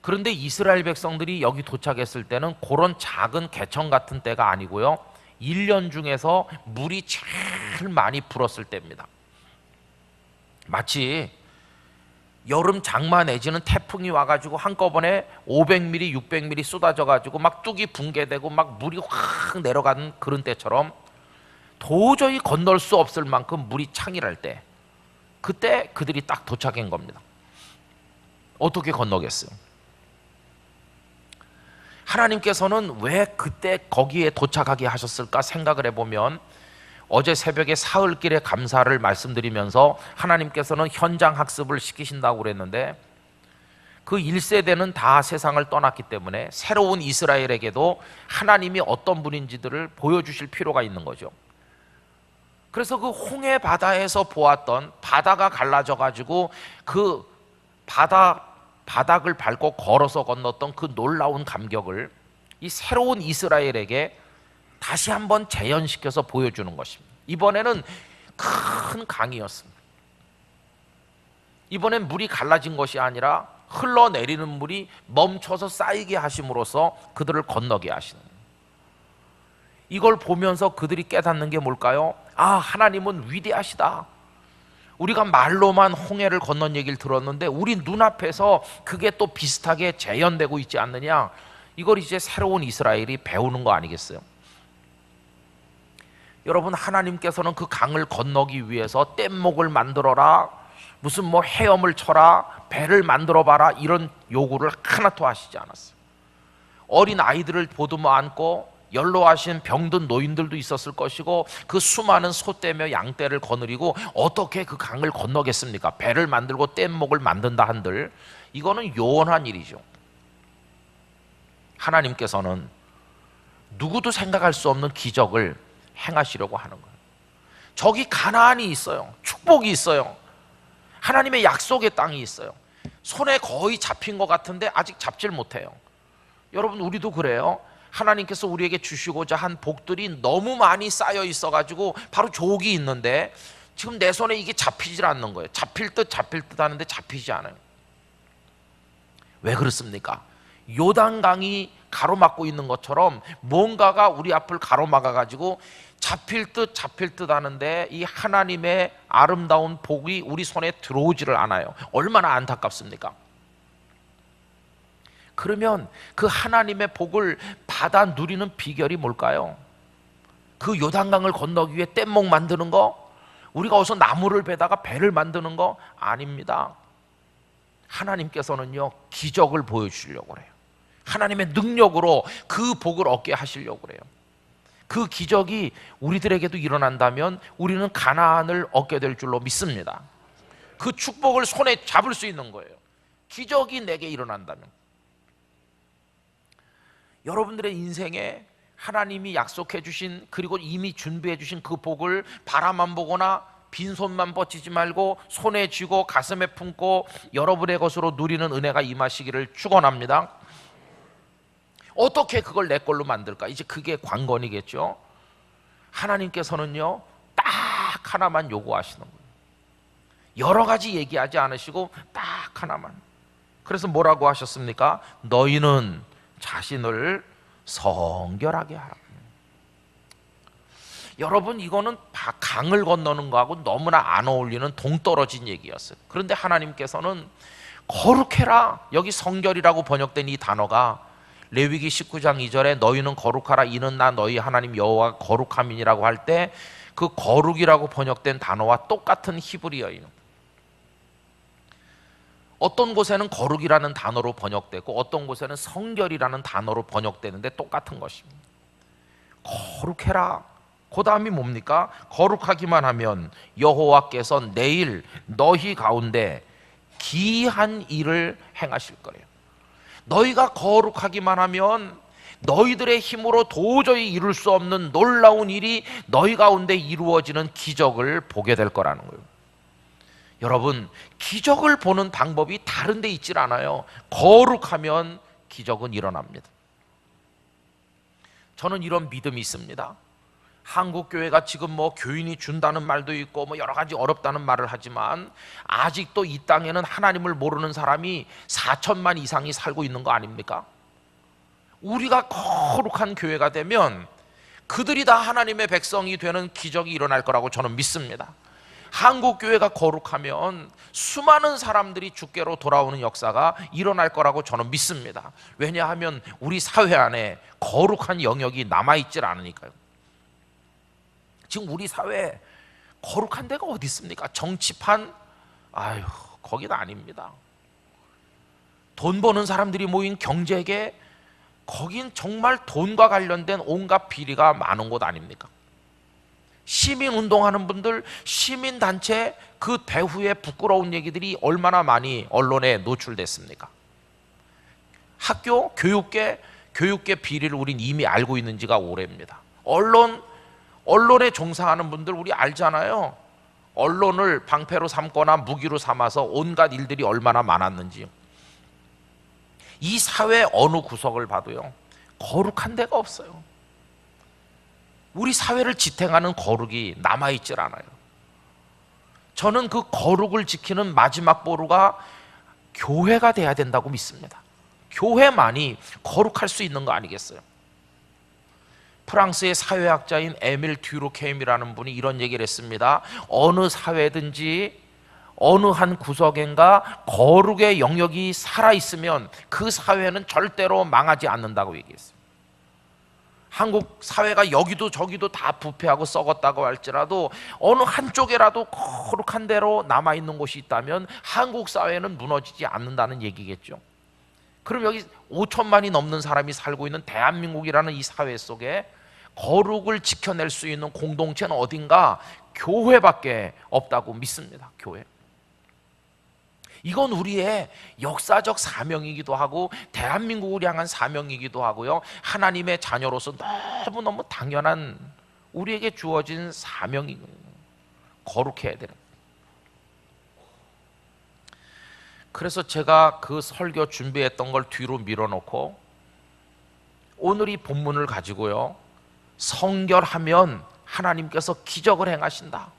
그런데 이스라엘 백성들이 여기 도착했을 때는 그런 작은 개천 같은 때가 아니고요, 1년 중에서 물이 제일 많이 불었을 때입니다. 마치 여름 장마 내지는 태풍이 와가지고 한꺼번에 500mm, 600mm 쏟아져가지고 막 뚝이 붕괴되고 막 물이 확 내려가는 그런 때처럼 도저히 건널 수 없을 만큼 물이 창일할 때, 그때 그들이 딱 도착한 겁니다. 어떻게 건너겠어요? 하나님께서는 왜 그때 거기에 도착하게 하셨을까 생각을 해보면, 어제 새벽에 사흘길의 감사를 말씀드리면서 하나님께서는 현장 학습을 시키신다고 그랬는데, 그 1세대는 다 세상을 떠났기 때문에 새로운 이스라엘에게도 하나님이 어떤 분인지들을 보여주실 필요가 있는 거죠. 그래서 그 홍해 바다에서 보았던, 바다가 갈라져 가지고 그 바닥을 밟고 걸어서 건넜던 그 놀라운 감격을 이 새로운 이스라엘에게 다시 한번 재현시켜서 보여주는 것입니다. 이번에는 큰 강이었습니다. 이번엔 물이 갈라진 것이 아니라 흘러내리는 물이 멈춰서 쌓이게 하심으로써 그들을 건너게 하시는 거예요. 이걸 보면서 그들이 깨닫는 게 뭘까요? 아, 하나님은 위대하시다. 우리가 말로만 홍해를 건넌 얘기를 들었는데 우리 눈앞에서 그게 또 비슷하게 재현되고 있지 않느냐. 이걸 이제 새로운 이스라엘이 배우는 거 아니겠어요? 여러분, 하나님께서는 그 강을 건너기 위해서 뗏목을 만들어라, 무슨 뭐 헤엄을 쳐라, 배를 만들어 봐라, 이런 요구를 하나도 하시지 않았어요. 어린 아이들을 보듬어 안고 연로하신 병든 노인들도 있었을 것이고, 그 수많은 소떼며 양떼를 거느리고 어떻게 그 강을 건너겠습니까? 배를 만들고 뗏목을 만든다 한들 이거는 요원한 일이죠. 하나님께서는 누구도 생각할 수 없는 기적을 행하시려고 하는 거예요. 저기 가나안이 있어요. 축복이 있어요. 하나님의 약속의 땅이 있어요. 손에 거의 잡힌 것 같은데 아직 잡질 못해요. 여러분, 우리도 그래요. 하나님께서 우리에게 주시고자 한 복들이 너무 많이 쌓여 있어가지고 바로 족이 있는데 지금 내 손에 이게 잡히질 않는 거예요. 잡힐 듯 하는데 잡히지 않아요. 왜 그렇습니까? 요단강이 가로막고 있는 것처럼 뭔가가 우리 앞을 가로막아가지고 잡힐 듯 하는데 이 하나님의 아름다운 복이 우리 손에 들어오지를 않아요. 얼마나 안타깝습니까? 그러면 그 하나님의 복을 받아 누리는 비결이 뭘까요? 그 요단강을 건너기 위해 뗏목 만드는 거? 우리가 어디서 나무를 베다가 배를 만드는 거? 아닙니다. 하나님께서는요, 기적을 보여주시려고 그래요. 하나님의 능력으로 그 복을 얻게 하시려고 그래요. 그 기적이 우리들에게도 일어난다면 우리는 가나안을 얻게 될 줄로 믿습니다. 그 축복을 손에 잡을 수 있는 거예요. 기적이 내게 일어난다면. 여러분들의 인생에 하나님이 약속해 주신, 그리고 이미 준비해 주신 그 복을 바라만 보거나 빈손만 뻗치지 말고 손에 쥐고 가슴에 품고 여러분의 것으로 누리는 은혜가 임하시기를 축원합니다. 어떻게 그걸 내 걸로 만들까? 이제 그게 관건이겠죠. 하나님께서는요, 딱 하나만 요구하시는 거예요. 여러 가지 얘기하지 않으시고 딱 하나만. 그래서 뭐라고 하셨습니까? 너희는 자신을 성결하게 하라. 여러분, 이거는 강을 건너는 거하고 너무나 안 어울리는 동떨어진 얘기였어요. 그런데 하나님께서는 거룩해라, 여기 성결이라고 번역된 이 단어가 레위기 19장 2절에 너희는 거룩하라, 이는 나 너희 하나님 여호와가 거룩함이니라고 할 때 그 거룩이라고 번역된 단어와 똑같은 히브리어예요. 어떤 곳에는 거룩이라는 단어로 번역되고 어떤 곳에는 성결이라는 단어로 번역되는데 똑같은 것입니다. 거룩해라, 그 다음이 뭡니까? 거룩하기만 하면 여호와께서 내일 너희 가운데 기이한 일을 행하실 거래요. 너희가 거룩하기만 하면 너희들의 힘으로 도저히 이룰 수 없는 놀라운 일이 너희 가운데 이루어지는 기적을 보게 될 거라는 거예요. 여러분, 기적을 보는 방법이 다른 데 있질 않아요. 거룩하면 기적은 일어납니다. 저는 이런 믿음이 있습니다. 한국 교회가 지금 뭐 교인이 준다는 말도 있고 뭐 여러 가지 어렵다는 말을 하지만 아직도 이 땅에는 하나님을 모르는 사람이 4천만 이상이 살고 있는 거 아닙니까? 우리가 거룩한 교회가 되면 그들이 다 하나님의 백성이 되는 기적이 일어날 거라고 저는 믿습니다. 한국 교회가 거룩하면 수많은 사람들이 주께로 돌아오는 역사가 일어날 거라고 저는 믿습니다. 왜냐하면 우리 사회 안에 거룩한 영역이 남아있질 않으니까요. 지금 우리 사회에 거룩한 데가 어디 있습니까? 정치판? 아유, 거기는 아닙니다. 돈 버는 사람들이 모인 경제계? 거긴 정말 돈과 관련된 온갖 비리가 많은 곳 아닙니까? 시민운동하는 분들, 시민단체, 그 배후에 부끄러운 얘기들이 얼마나 많이 언론에 노출됐습니까? 학교, 교육계 비리를 우린 이미 알고 있는 지가 오래입니다. 언론에 종사하는 분들 우리 알잖아요. 언론을 방패로 삼거나 무기로 삼아서 온갖 일들이 얼마나 많았는지요. 이 사회 어느 구석을 봐도요, 거룩한 데가 없어요. 우리 사회를 지탱하는 거룩이 남아있질 않아요. 저는 그 거룩을 지키는 마지막 보루가 교회가 돼야 된다고 믿습니다. 교회만이 거룩할 수 있는 거 아니겠어요? 프랑스의 사회학자인 에밀 듀루케임이라는 분이 이런 얘기를 했습니다. 어느 사회든지 어느 한 구석인가 거룩의 영역이 살아있으면 그 사회는 절대로 망하지 않는다고 얘기했어요. 한국 사회가 여기도 저기도 다 부패하고 썩었다고 할지라도 어느 한쪽에라도 거룩한 대로 남아있는 곳이 있다면 한국 사회는 무너지지 않는다는 얘기겠죠. 그럼 여기 5천만이 넘는 사람이 살고 있는 대한민국이라는 이 사회 속에 거룩을 지켜낼 수 있는 공동체는 어딘가? 교회밖에 없다고 믿습니다. 교회. 이건 우리의 역사적 사명이기도 하고 대한민국을 향한 사명이기도 하고요, 하나님의 자녀로서 너무너무 당연한 우리에게 주어진 사명이거든요. 거룩해야 되는. 그래서 제가 그 설교 준비했던 걸 뒤로 밀어놓고 오늘 이 본문을 가지고요, 성결하면 하나님께서 기적을 행하신다.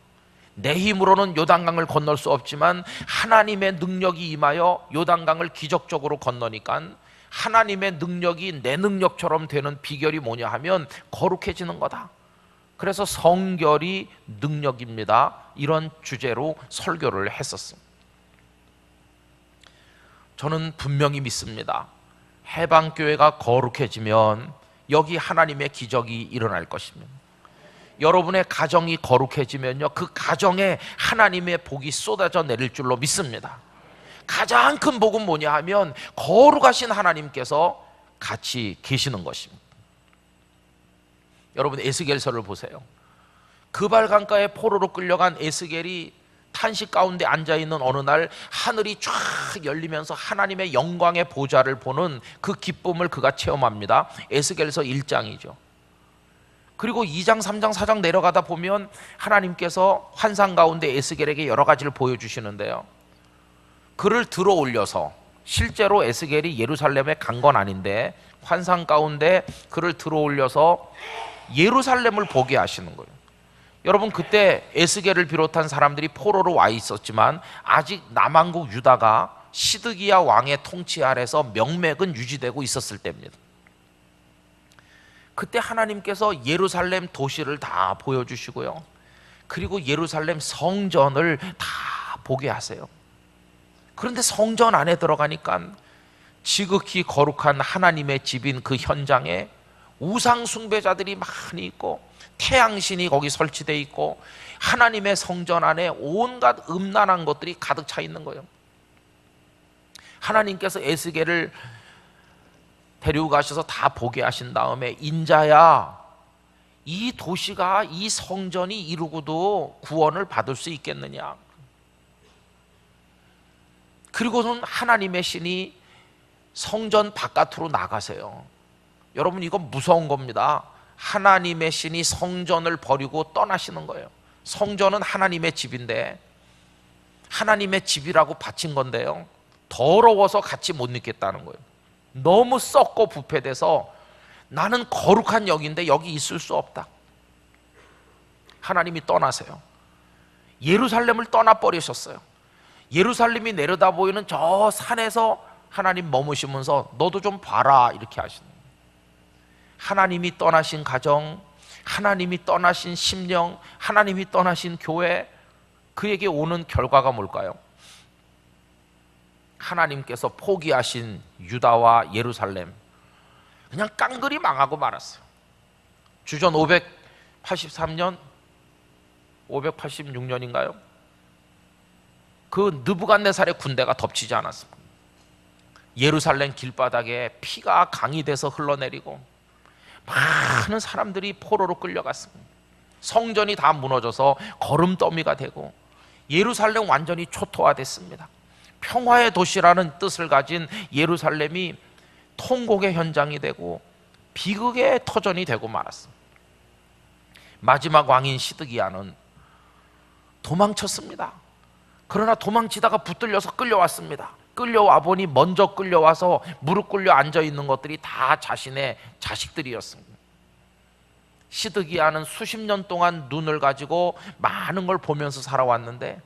내 힘으로는 요단강을 건널 수 없지만 하나님의 능력이 임하여 요단강을 기적적으로 건너니까 하나님의 능력이 내 능력처럼 되는 비결이 뭐냐 하면 거룩해지는 거다. 그래서 성결이 능력입니다. 이런 주제로 설교를 했었습니다. 저는 분명히 믿습니다. 해방교회가 거룩해지면 여기 하나님의 기적이 일어날 것입니다. 여러분의 가정이 거룩해지면요, 그 가정에 하나님의 복이 쏟아져 내릴 줄로 믿습니다. 가장 큰 복은 뭐냐 하면 거룩하신 하나님께서 같이 계시는 것입니다. 여러분 에스겔서를 보세요. 그발 강가에 포로로 끌려간 에스겔이 탄식 가운데 앉아있는 어느 날 하늘이 쫙 열리면서 하나님의 영광의 보좌를 보는 그 기쁨을 그가 체험합니다. 에스겔서 1장이죠. 그리고 2장, 3장, 4장 내려가다 보면 하나님께서 환상 가운데 에스겔에게 여러 가지를 보여주시는데요, 그를 들어 올려서, 실제로 에스겔이 예루살렘에 간 건 아닌데 환상 가운데 그를 들어 올려서 예루살렘을 보게 하시는 거예요. 여러분 그때 에스겔을 비롯한 사람들이 포로로 와 있었지만 아직 남왕국 유다가 시드기야 왕의 통치 아래서 명맥은 유지되고 있었을 때입니다. 그때 하나님께서 예루살렘 도시를 다 보여주시고요, 그리고 예루살렘 성전을 다 보게 하세요. 그런데 성전 안에 들어가니까 지극히 거룩한 하나님의 집인 그 현장에 우상 숭배자들이 많이 있고 태양신이 거기 설치되어 있고 하나님의 성전 안에 온갖 음란한 것들이 가득 차 있는 거예요. 하나님께서 에스겔을 데리고 가셔서 다 보게 하신 다음에, 인자야, 이 도시가, 이 성전이 이루고도 구원을 받을 수 있겠느냐. 그리고는 하나님의 신이 성전 바깥으로 나가세요. 여러분 이건 무서운 겁니다. 하나님의 신이 성전을 버리고 떠나시는 거예요. 성전은 하나님의 집인데, 하나님의 집이라고 바친 건데요, 더러워서 같이 못 있겠다는 거예요. 너무 썩고 부패돼서 나는 거룩한 영인데 여기 있을 수 없다. 하나님이 떠나세요. 예루살렘을 떠나버리셨어요. 예루살렘이 내려다 보이는 저 산에서 하나님 머무시면서 너도 좀 봐라 이렇게 하시는 거예요. 하나님이 떠나신 가정, 하나님이 떠나신 심령, 하나님이 떠나신 교회, 그에게 오는 결과가 뭘까요? 하나님께서 포기하신 유다와 예루살렘 그냥 깡그리 망하고 말았어요. 주전 583년 586년인가요? 그 느부갓네살의 군대가 덮치지 않았습니다. 예루살렘 길바닥에 피가 강이 돼서 흘러내리고 많은 사람들이 포로로 끌려갔습니다. 성전이 다 무너져서 거름더미가 되고 예루살렘 완전히 초토화됐습니다. 평화의 도시라는 뜻을 가진 예루살렘이 통곡의 현장이 되고 비극의 터전이 되고 말았습니다. 마지막 왕인 시드기야는 도망쳤습니다. 그러나 도망치다가 붙들려서 끌려왔습니다. 끌려와 보니 먼저 끌려와서 무릎 꿇려 앉아있는 것들이 다 자신의 자식들이었습니다. 시드기야는 수십 년 동안 눈을 가지고 많은 걸 보면서 살아왔는데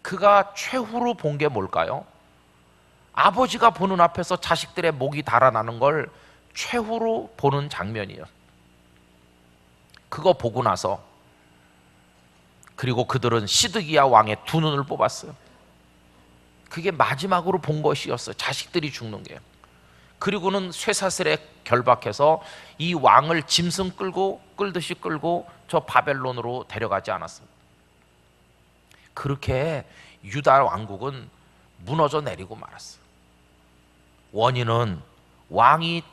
그가 최후로 본 게 뭘까요? 아버지가 보는 앞에서 자식들의 목이 달아나는 걸 최후로 보는 장면이에요. 그거 보고 나서 그리고 그들은 시드기야 왕의 두 눈을 뽑았어요. 그게 마지막으로 본 것이었어요. 자식들이 죽는 게. 그리고는 쇠사슬에 결박해서 이 왕을 짐승 끌듯이 끌고 저 바벨론으로 데려가지 않았습니다. 그렇게 유다 왕국은 무너져 내리고 말았어요. 원인은 왕이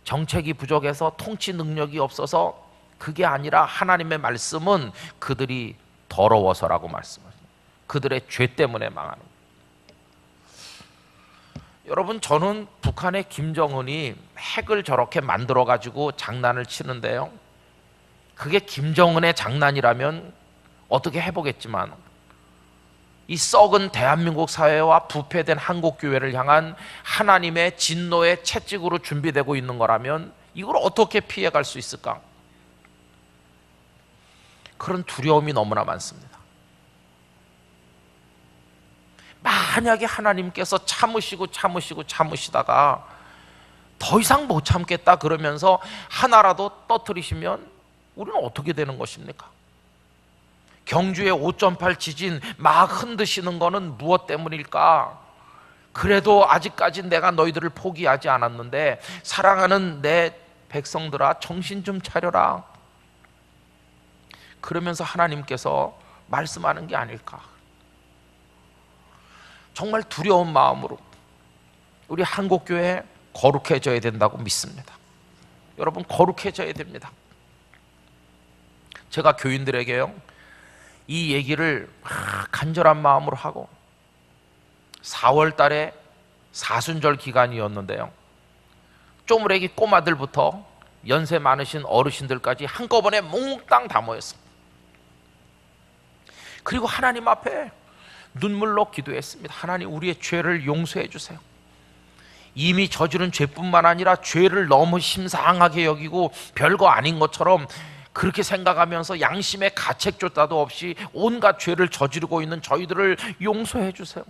정책이 부족해서 통치 능력이 없어서 그게 아니라 하나님의 말씀은 그들이 더러워서라고 말씀하십니다. 그들의 죄 때문에 망하는 거예요. 여러분, 저는 북한의 김정은이 핵을 저렇게 만들어 가지고 장난을 치는데요, 그게 김정은의 장난이라면 어떻게 해보겠지만 이 썩은 대한민국 사회와 부패된 한국교회를 향한 하나님의 진노의 채찍으로 준비되고 있는 거라면 이걸 어떻게 피해갈 수 있을까? 그런 두려움이 너무나 많습니다. 만약에 하나님께서 참으시다가 더 이상 못 참겠다 그러면서 하나라도 터뜨리시면 우리는 어떻게 되는 것입니까? 경주의 5.8 지진 막 흔드시는 거는 무엇 때문일까? 그래도 아직까지 내가 너희들을 포기하지 않았는데 사랑하는 내 백성들아 정신 좀 차려라, 그러면서 하나님께서 말씀하는 게 아닐까? 정말 두려운 마음으로 우리 한국교회 거룩해져야 된다고 믿습니다. 여러분, 거룩해져야 됩니다. 제가 교인들에게요, 이 얘기를 간절한 마음으로 하고 4월 달에 사순절 기간이었는데요, 쪼무레기 꼬마들부터 연세 많으신 어르신들까지 한꺼번에 몽땅 다 모였습니다. 그리고 하나님 앞에 눈물로 기도했습니다. 하나님, 우리의 죄를 용서해 주세요. 이미 저지른 죄뿐만 아니라 죄를 너무 심상하게 여기고 별거 아닌 것처럼 그렇게 생각하면서 양심의 가책조차도 없이 온갖 죄를 저지르고 있는 저희들을 용서해 주세요.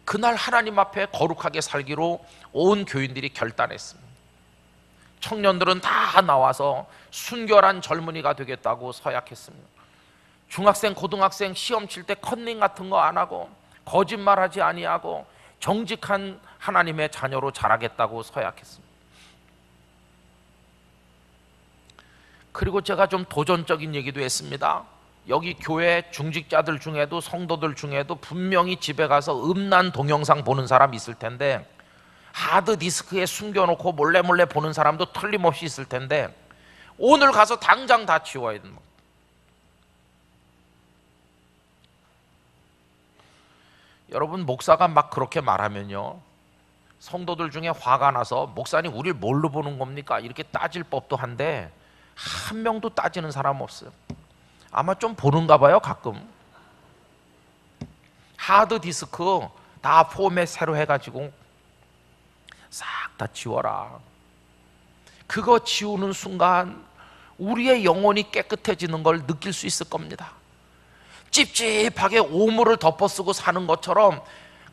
그날 하나님 앞에 거룩하게 살기로 온 교인들이 결단했습니다. 청년들은 다 나와서 순결한 젊은이가 되겠다고 서약했습니다. 중학생, 고등학생 시험 칠 때 컨닝 같은 거 안 하고 거짓말하지 아니하고 정직한 하나님의 자녀로 자라겠다고 서약했습니다. 그리고 제가 좀 도전적인 얘기도 했습니다. 여기 교회 중직자들 중에도 성도들 중에도 분명히 집에 가서 음란 동영상 보는 사람 있을 텐데, 하드디스크에 숨겨놓고 몰래 보는 사람도 틀림없이 있을 텐데, 오늘 가서 당장 다 지워야 됩니다. 여러분, 목사가 막 그렇게 말하면요, 성도들 중에 화가 나서 목사님 우리를 뭘로 보는 겁니까? 이렇게 따질 법도 한데 한 명도 따지는 사람 없어요. 아마 좀 보는가 봐요. 가끔 하드디스크 다 포맷 새로 해가지고 싹 다 지워라. 그거 지우는 순간 우리의 영혼이 깨끗해지는 걸 느낄 수 있을 겁니다. 찝찝하게 오물을 덮어쓰고 사는 것처럼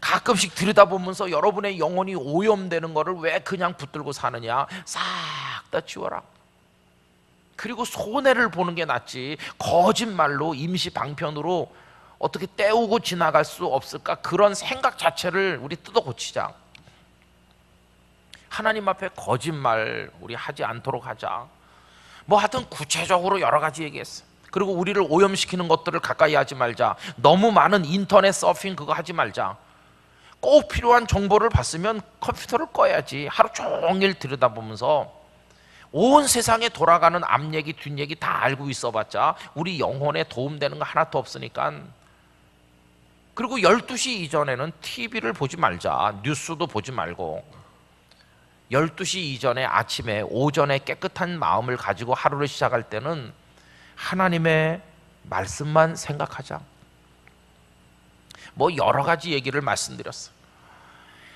가끔씩 들여다보면서 여러분의 영혼이 오염되는 거를 왜 그냥 붙들고 사느냐? 싹 다 지워라. 그리고 손해를 보는 게 낫지 거짓말로 임시 방편으로 어떻게 때우고 지나갈 수 없을까? 그런 생각 자체를 우리 뜯어 고치자. 하나님 앞에 거짓말 우리 하지 않도록 하자. 뭐 하여튼 구체적으로 여러 가지 얘기했어요. 그리고 우리를 오염시키는 것들을 가까이 하지 말자. 너무 많은 인터넷 서핑 그거 하지 말자. 꼭 필요한 정보를 봤으면 컴퓨터를 꺼야지. 하루 종일 들여다보면서 온 세상에 돌아가는 앞얘기 뒷얘기 다 알고 있어봤자 우리 영혼에 도움되는 거 하나도 없으니까. 그리고 12시 이전에는 TV를 보지 말자. 뉴스도 보지 말고 12시 이전에 아침에 오전에 깨끗한 마음을 가지고 하루를 시작할 때는 하나님의 말씀만 생각하자. 뭐 여러 가지 얘기를 말씀드렸어요.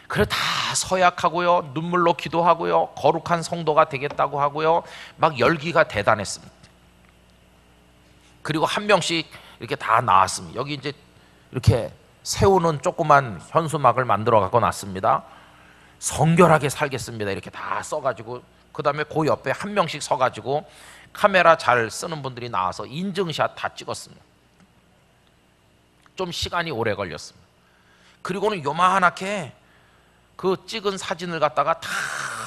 그래 다 서약하고요, 눈물로 기도하고요, 거룩한 성도가 되겠다고 하고요, 막 열기가 대단했습니다. 그리고 한 명씩 이렇게 다 나왔습니다. 여기 이제 이렇게 세우는 조그만 현수막을 만들어 갖고 놨습니다. 성결하게 살겠습니다. 이렇게 다 써가지고, 그 다음에 그 옆에 한 명씩 서가지고 카메라 잘 쓰는 분들이 나와서 인증샷 다 찍었습니다. 좀 시간이 오래 걸렸습니다. 그리고는 요만하게 그 찍은 사진을 갖다가 다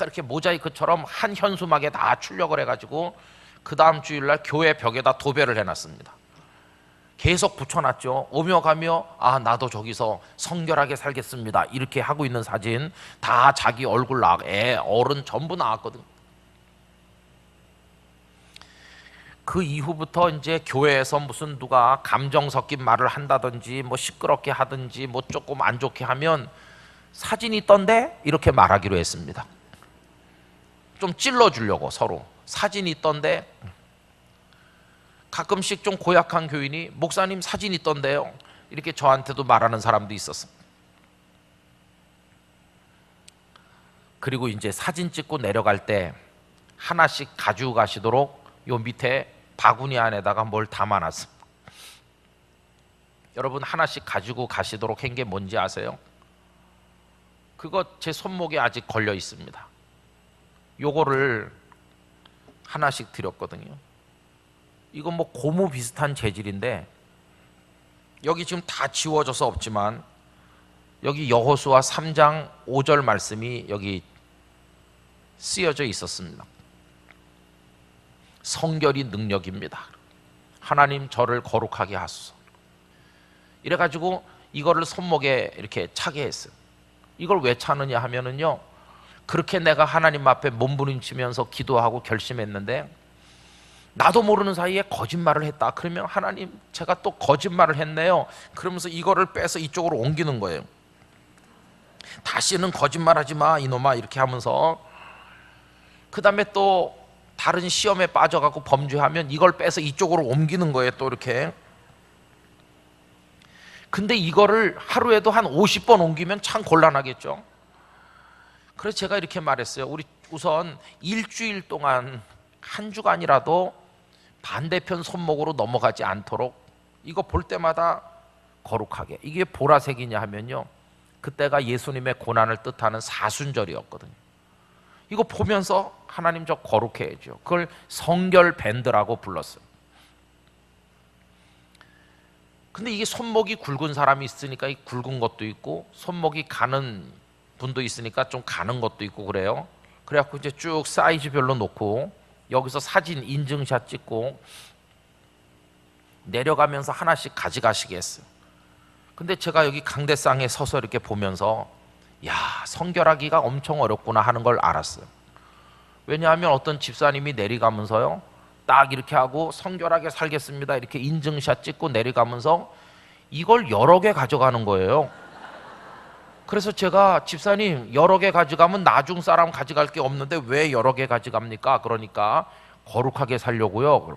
이렇게 모자이크처럼 한 현수막에 다 출력을 해가지고 그 다음 주일날 교회 벽에다 도배를 해놨습니다. 계속 붙여놨죠. 오며 가며 아 나도 저기서 성결하게 살겠습니다 이렇게 하고 있는 사진 다 자기 얼굴 애 어른 전부 나왔거든. 그 이후부터 이제 교회에서 무슨 누가 감정 섞인 말을 한다든지 뭐 시끄럽게 하든지 뭐 조금 안 좋게 하면 사진이 있던데 이렇게 말하기로 했습니다. 좀 찔러주려고 서로 사진이 있던데. 가끔씩 좀 고약한 교인이 목사님 사진 있던데요 이렇게 저한테도 말하는 사람도 있었어. 그리고 이제 사진 찍고 내려갈 때 하나씩 가지고 가시도록 요 밑에 바구니 안에다가 뭘 담아놨어. 여러분 하나씩 가지고 가시도록 한 게 뭔지 아세요? 그거 제 손목에 아직 걸려 있습니다. 요거를 하나씩 드렸거든요. 이건 뭐 고무 비슷한 재질인데 여기 지금 다 지워져서 없지만 여기 여호수아 3장 5절 말씀이 여기 쓰여져 있었습니다. 성결이 능력입니다. 하나님 저를 거룩하게 하소서. 이래가지고 이거를 손목에 이렇게 차게 했어요. 이걸 왜 차느냐 하면은요, 그렇게 내가 하나님 앞에 몸부림치면서 기도하고 결심했는데 나도 모르는 사이에 거짓말을 했다. 그러면 하나님 제가 또 거짓말을 했네요. 그러면서 이거를 빼서 이쪽으로 옮기는 거예요. 다시는 거짓말하지 마 이놈아 이렇게 하면서, 그 다음에 또 다른 시험에 빠져갖고 범죄하면 이걸 빼서 이쪽으로 옮기는 거예요. 또 이렇게. 근데 이거를 하루에도 한 50번 옮기면 참 곤란하겠죠. 그래서 제가 이렇게 말했어요. 우리 우선 일주일 동안 한 주간이라도 반대편 손목으로 넘어가지 않도록 이거 볼 때마다 거룩하게. 이게 보라색이냐 하면요, 그때가 예수님의 고난을 뜻하는 사순절이었거든요. 이거 보면서 하나님 저 거룩해 해줘. 그걸 성결 밴드라고 불렀어요. 근데 이게 손목이 굵은 사람이 있으니까 이 굵은 것도 있고, 손목이 가는 분도 있으니까 좀 가는 것도 있고 그래요. 그래갖고 이제 쭉 사이즈별로 놓고 여기서 사진 인증샷 찍고 내려가면서 하나씩 가져가시겠어요. 근데 제가 여기 강대상에 서서 이렇게 보면서 야, 성결하기가 엄청 어렵구나 하는 걸 알았어요. 왜냐하면 어떤 집사님이 내려가면서요, 딱 이렇게 하고 성결하게 살겠습니다 이렇게 인증샷 찍고 내려가면서 이걸 여러 개 가져가는 거예요. 그래서 제가 집사님 여러 개 가져가면 나중 사람 가져갈 게 없는데 왜 여러 개 가져갑니까? 그러니까 거룩하게 살려고요.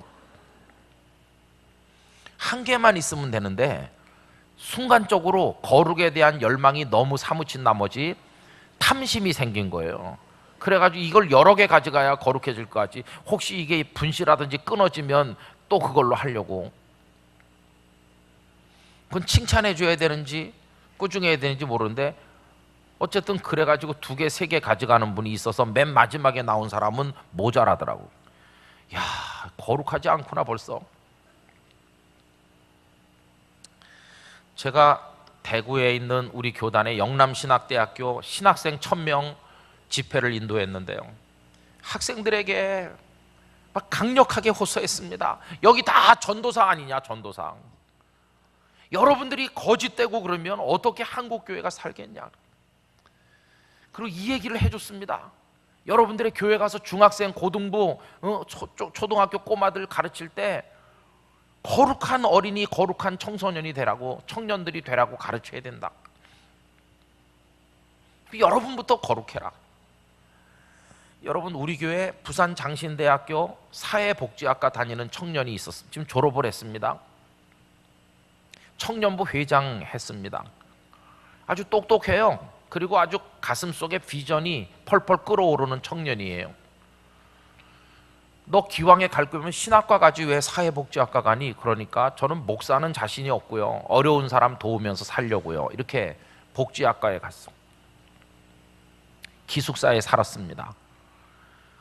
한 개만 있으면 되는데 순간적으로 거룩에 대한 열망이 너무 사무친 나머지 탐심이 생긴 거예요. 그래가지고 이걸 여러 개 가져가야 거룩해질 것 같지, 혹시 이게 분실하든지 끊어지면 또 그걸로 하려고. 그건 칭찬해 줘야 되는지 꾸중해야 되는지 모르는데 어쨌든 그래가지고 2개, 3개 가져가는 분이 있어서 맨 마지막에 나온 사람은 모자라더라고. 야, 거룩하지 않구나 벌써. 제가 대구에 있는 우리 교단의 영남신학대학교 신학생 1000명 집회를 인도했는데요, 학생들에게 막 강력하게 호소했습니다. 여기 다 전도사 아니냐, 전도사. 여러분들이 거짓되고 그러면 어떻게 한국교회가 살겠냐. 그리고 이 얘기를 해줬습니다. 여러분들의 교회 가서 중학생, 고등부, 초등학교 꼬마들 가르칠 때 거룩한 어린이, 거룩한 청소년이 되라고, 청년들이 되라고 가르쳐야 된다. 여러분부터 거룩해라. 여러분, 우리 교회 부산 장신대학교 사회복지학과 다니는 청년이 있었습니다. 지금 졸업을 했습니다. 청년부 회장 했습니다. 아주 똑똑해요. 그리고 아주 가슴속에 비전이 펄펄 끓어오르는 청년이에요. 너 기왕에 갈 거면 신학과 가지 왜 사회복지학과 가니? 그러니까 저는 목사는 자신이 없고요, 어려운 사람 도우면서 살려고요, 이렇게 복지학과에 갔어. 기숙사에 살았습니다.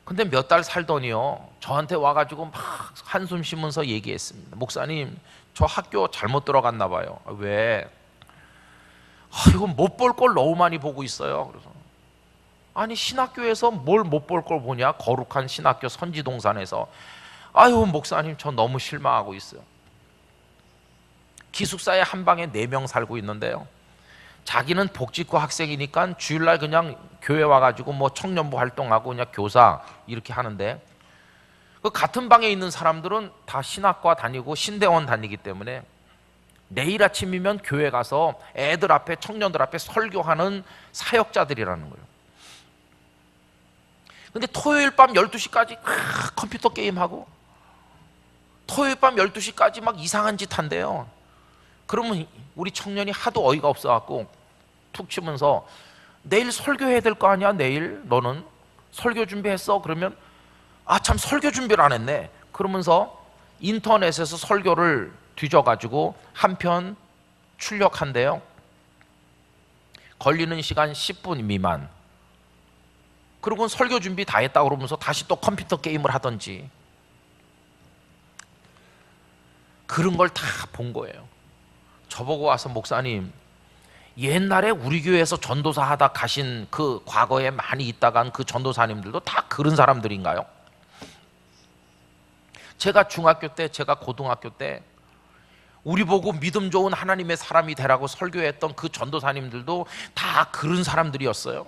근데 몇 달 살더니요, 저한테 와가지고 막 한숨 쉬면서 얘기했습니다. 목사님, 저 학교 잘못 들어갔나 봐요. 왜? 이거 못 볼 걸 너무 많이 보고 있어요. 그래서 아니 신학교에서 뭘 못 볼 걸 보냐? 거룩한 신학교 선지동산에서. 아유 목사님 저 너무 실망하고 있어요. 기숙사에 한 방에 4명 살고 있는데요, 자기는 복직고 학생이니까 주일날 그냥 교회 와가지고 뭐 청년부 활동하고 그냥 교사 이렇게 하는데, 그 같은 방에 있는 사람들은 다 신학과 다니고 신대원 다니기 때문에 내일 아침이면 교회 가서 애들 앞에, 청년들 앞에 설교하는 사역자들이라는 거예요. 근데 토요일 밤 12시까지 컴퓨터 게임하고, 토요일 밤 12시까지 막 이상한 짓 한대요. 그러면 우리 청년이 하도 어이가 없어갖고 툭 치면서, 내일 설교해야 될 거 아니야? 내일 너는 설교 준비했어? 그러면 아 참 설교 준비를 안 했네. 그러면서 인터넷에서 설교를 뒤져가지고 한 편 출력한대요. 걸리는 시간 10분 미만. 그리고 설교 준비 다 했다 그러면서 다시 또 컴퓨터 게임을 하든지, 그런 걸 다 본 거예요. 저보고 와서 목사님, 옛날에 우리 교회에서 전도사 하다 가신 그 과거에 많이 있다간 그 전도사님들도 다 그런 사람들인가요? 제가 중학교 때, 제가 고등학교 때 우리 보고 믿음 좋은 하나님의 사람이 되라고 설교했던 그 전도사님들도 다 그런 사람들이었어요.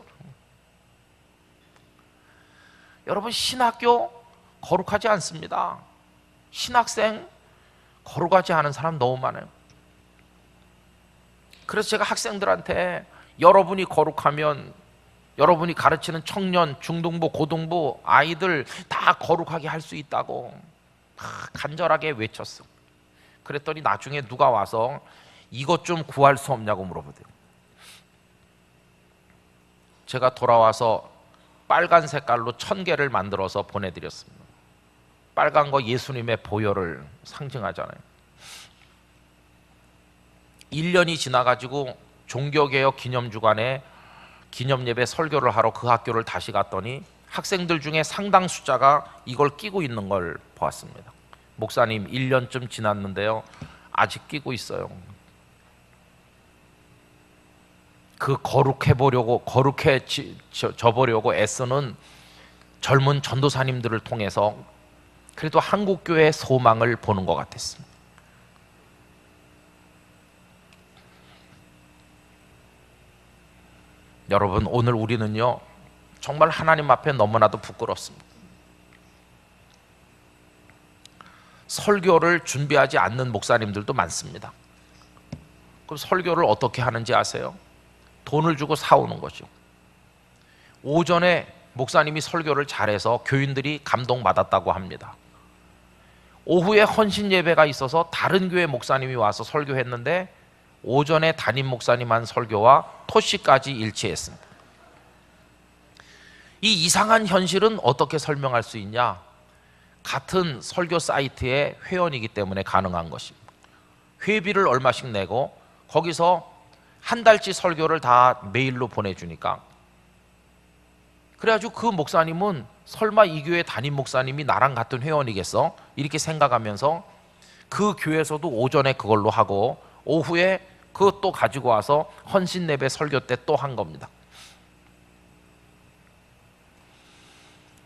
여러분, 신학교 거룩하지 않습니다. 신학생 거룩하지 않은 사람 너무 많아요. 그래서 제가 학생들한테 여러분이 거룩하면 여러분이 가르치는 청년, 중등부, 고등부 아이들 다 거룩하게 할 수 있다고 간절하게 외쳤어. 그랬더니 나중에 누가 와서 이것 좀 구할 수 없냐고 물어보대요. 제가 돌아와서 빨간 색깔로 1000개를 만들어서 보내드렸습니다. 빨간 거 예수님의 보혈을 상징하잖아요. 1년이 지나가지고 종교개혁 기념주간에 기념예배 설교를 하러 그 학교를 다시 갔더니 학생들 중에 상당 숫자가 이걸 끼고 있는 걸 보았습니다. 목사님 1년쯤 지났는데요, 아직 끼고 있어요. 그 거룩해보려고, 거룩해져보려고 애쓰는 젊은 전도사님들을 통해서 그래도 한국교회의 소망을 보는 것 같았습니다. 여러분, 오늘 우리는요 정말 하나님 앞에 너무나도 부끄럽습니다. 설교를 준비하지 않는 목사님들도 많습니다. 그럼 설교를 어떻게 하는지 아세요? 돈을 주고 사오는 거죠. 오전에 목사님이 설교를 잘해서 교인들이 감동받았다고 합니다. 오후에 헌신 예배가 있어서 다른 교회 목사님이 와서 설교했는데 오전에 담임 목사님 한 설교와 토시까지 일치했습니다. 이 이상한 현실은 어떻게 설명할 수 있냐? 같은 설교 사이트의 회원이기 때문에 가능한 것입니다. 회비를 얼마씩 내고 거기서 한 달치 설교를 다 메일로 보내주니까, 그래가지고 그 목사님은 설마 이 교회 담임 목사님이 나랑 같은 회원이겠어? 이렇게 생각하면서 그 교회에서도 오전에 그걸로 하고 오후에 그것도 가지고 와서 헌신 예배 설교 때 또 한 겁니다.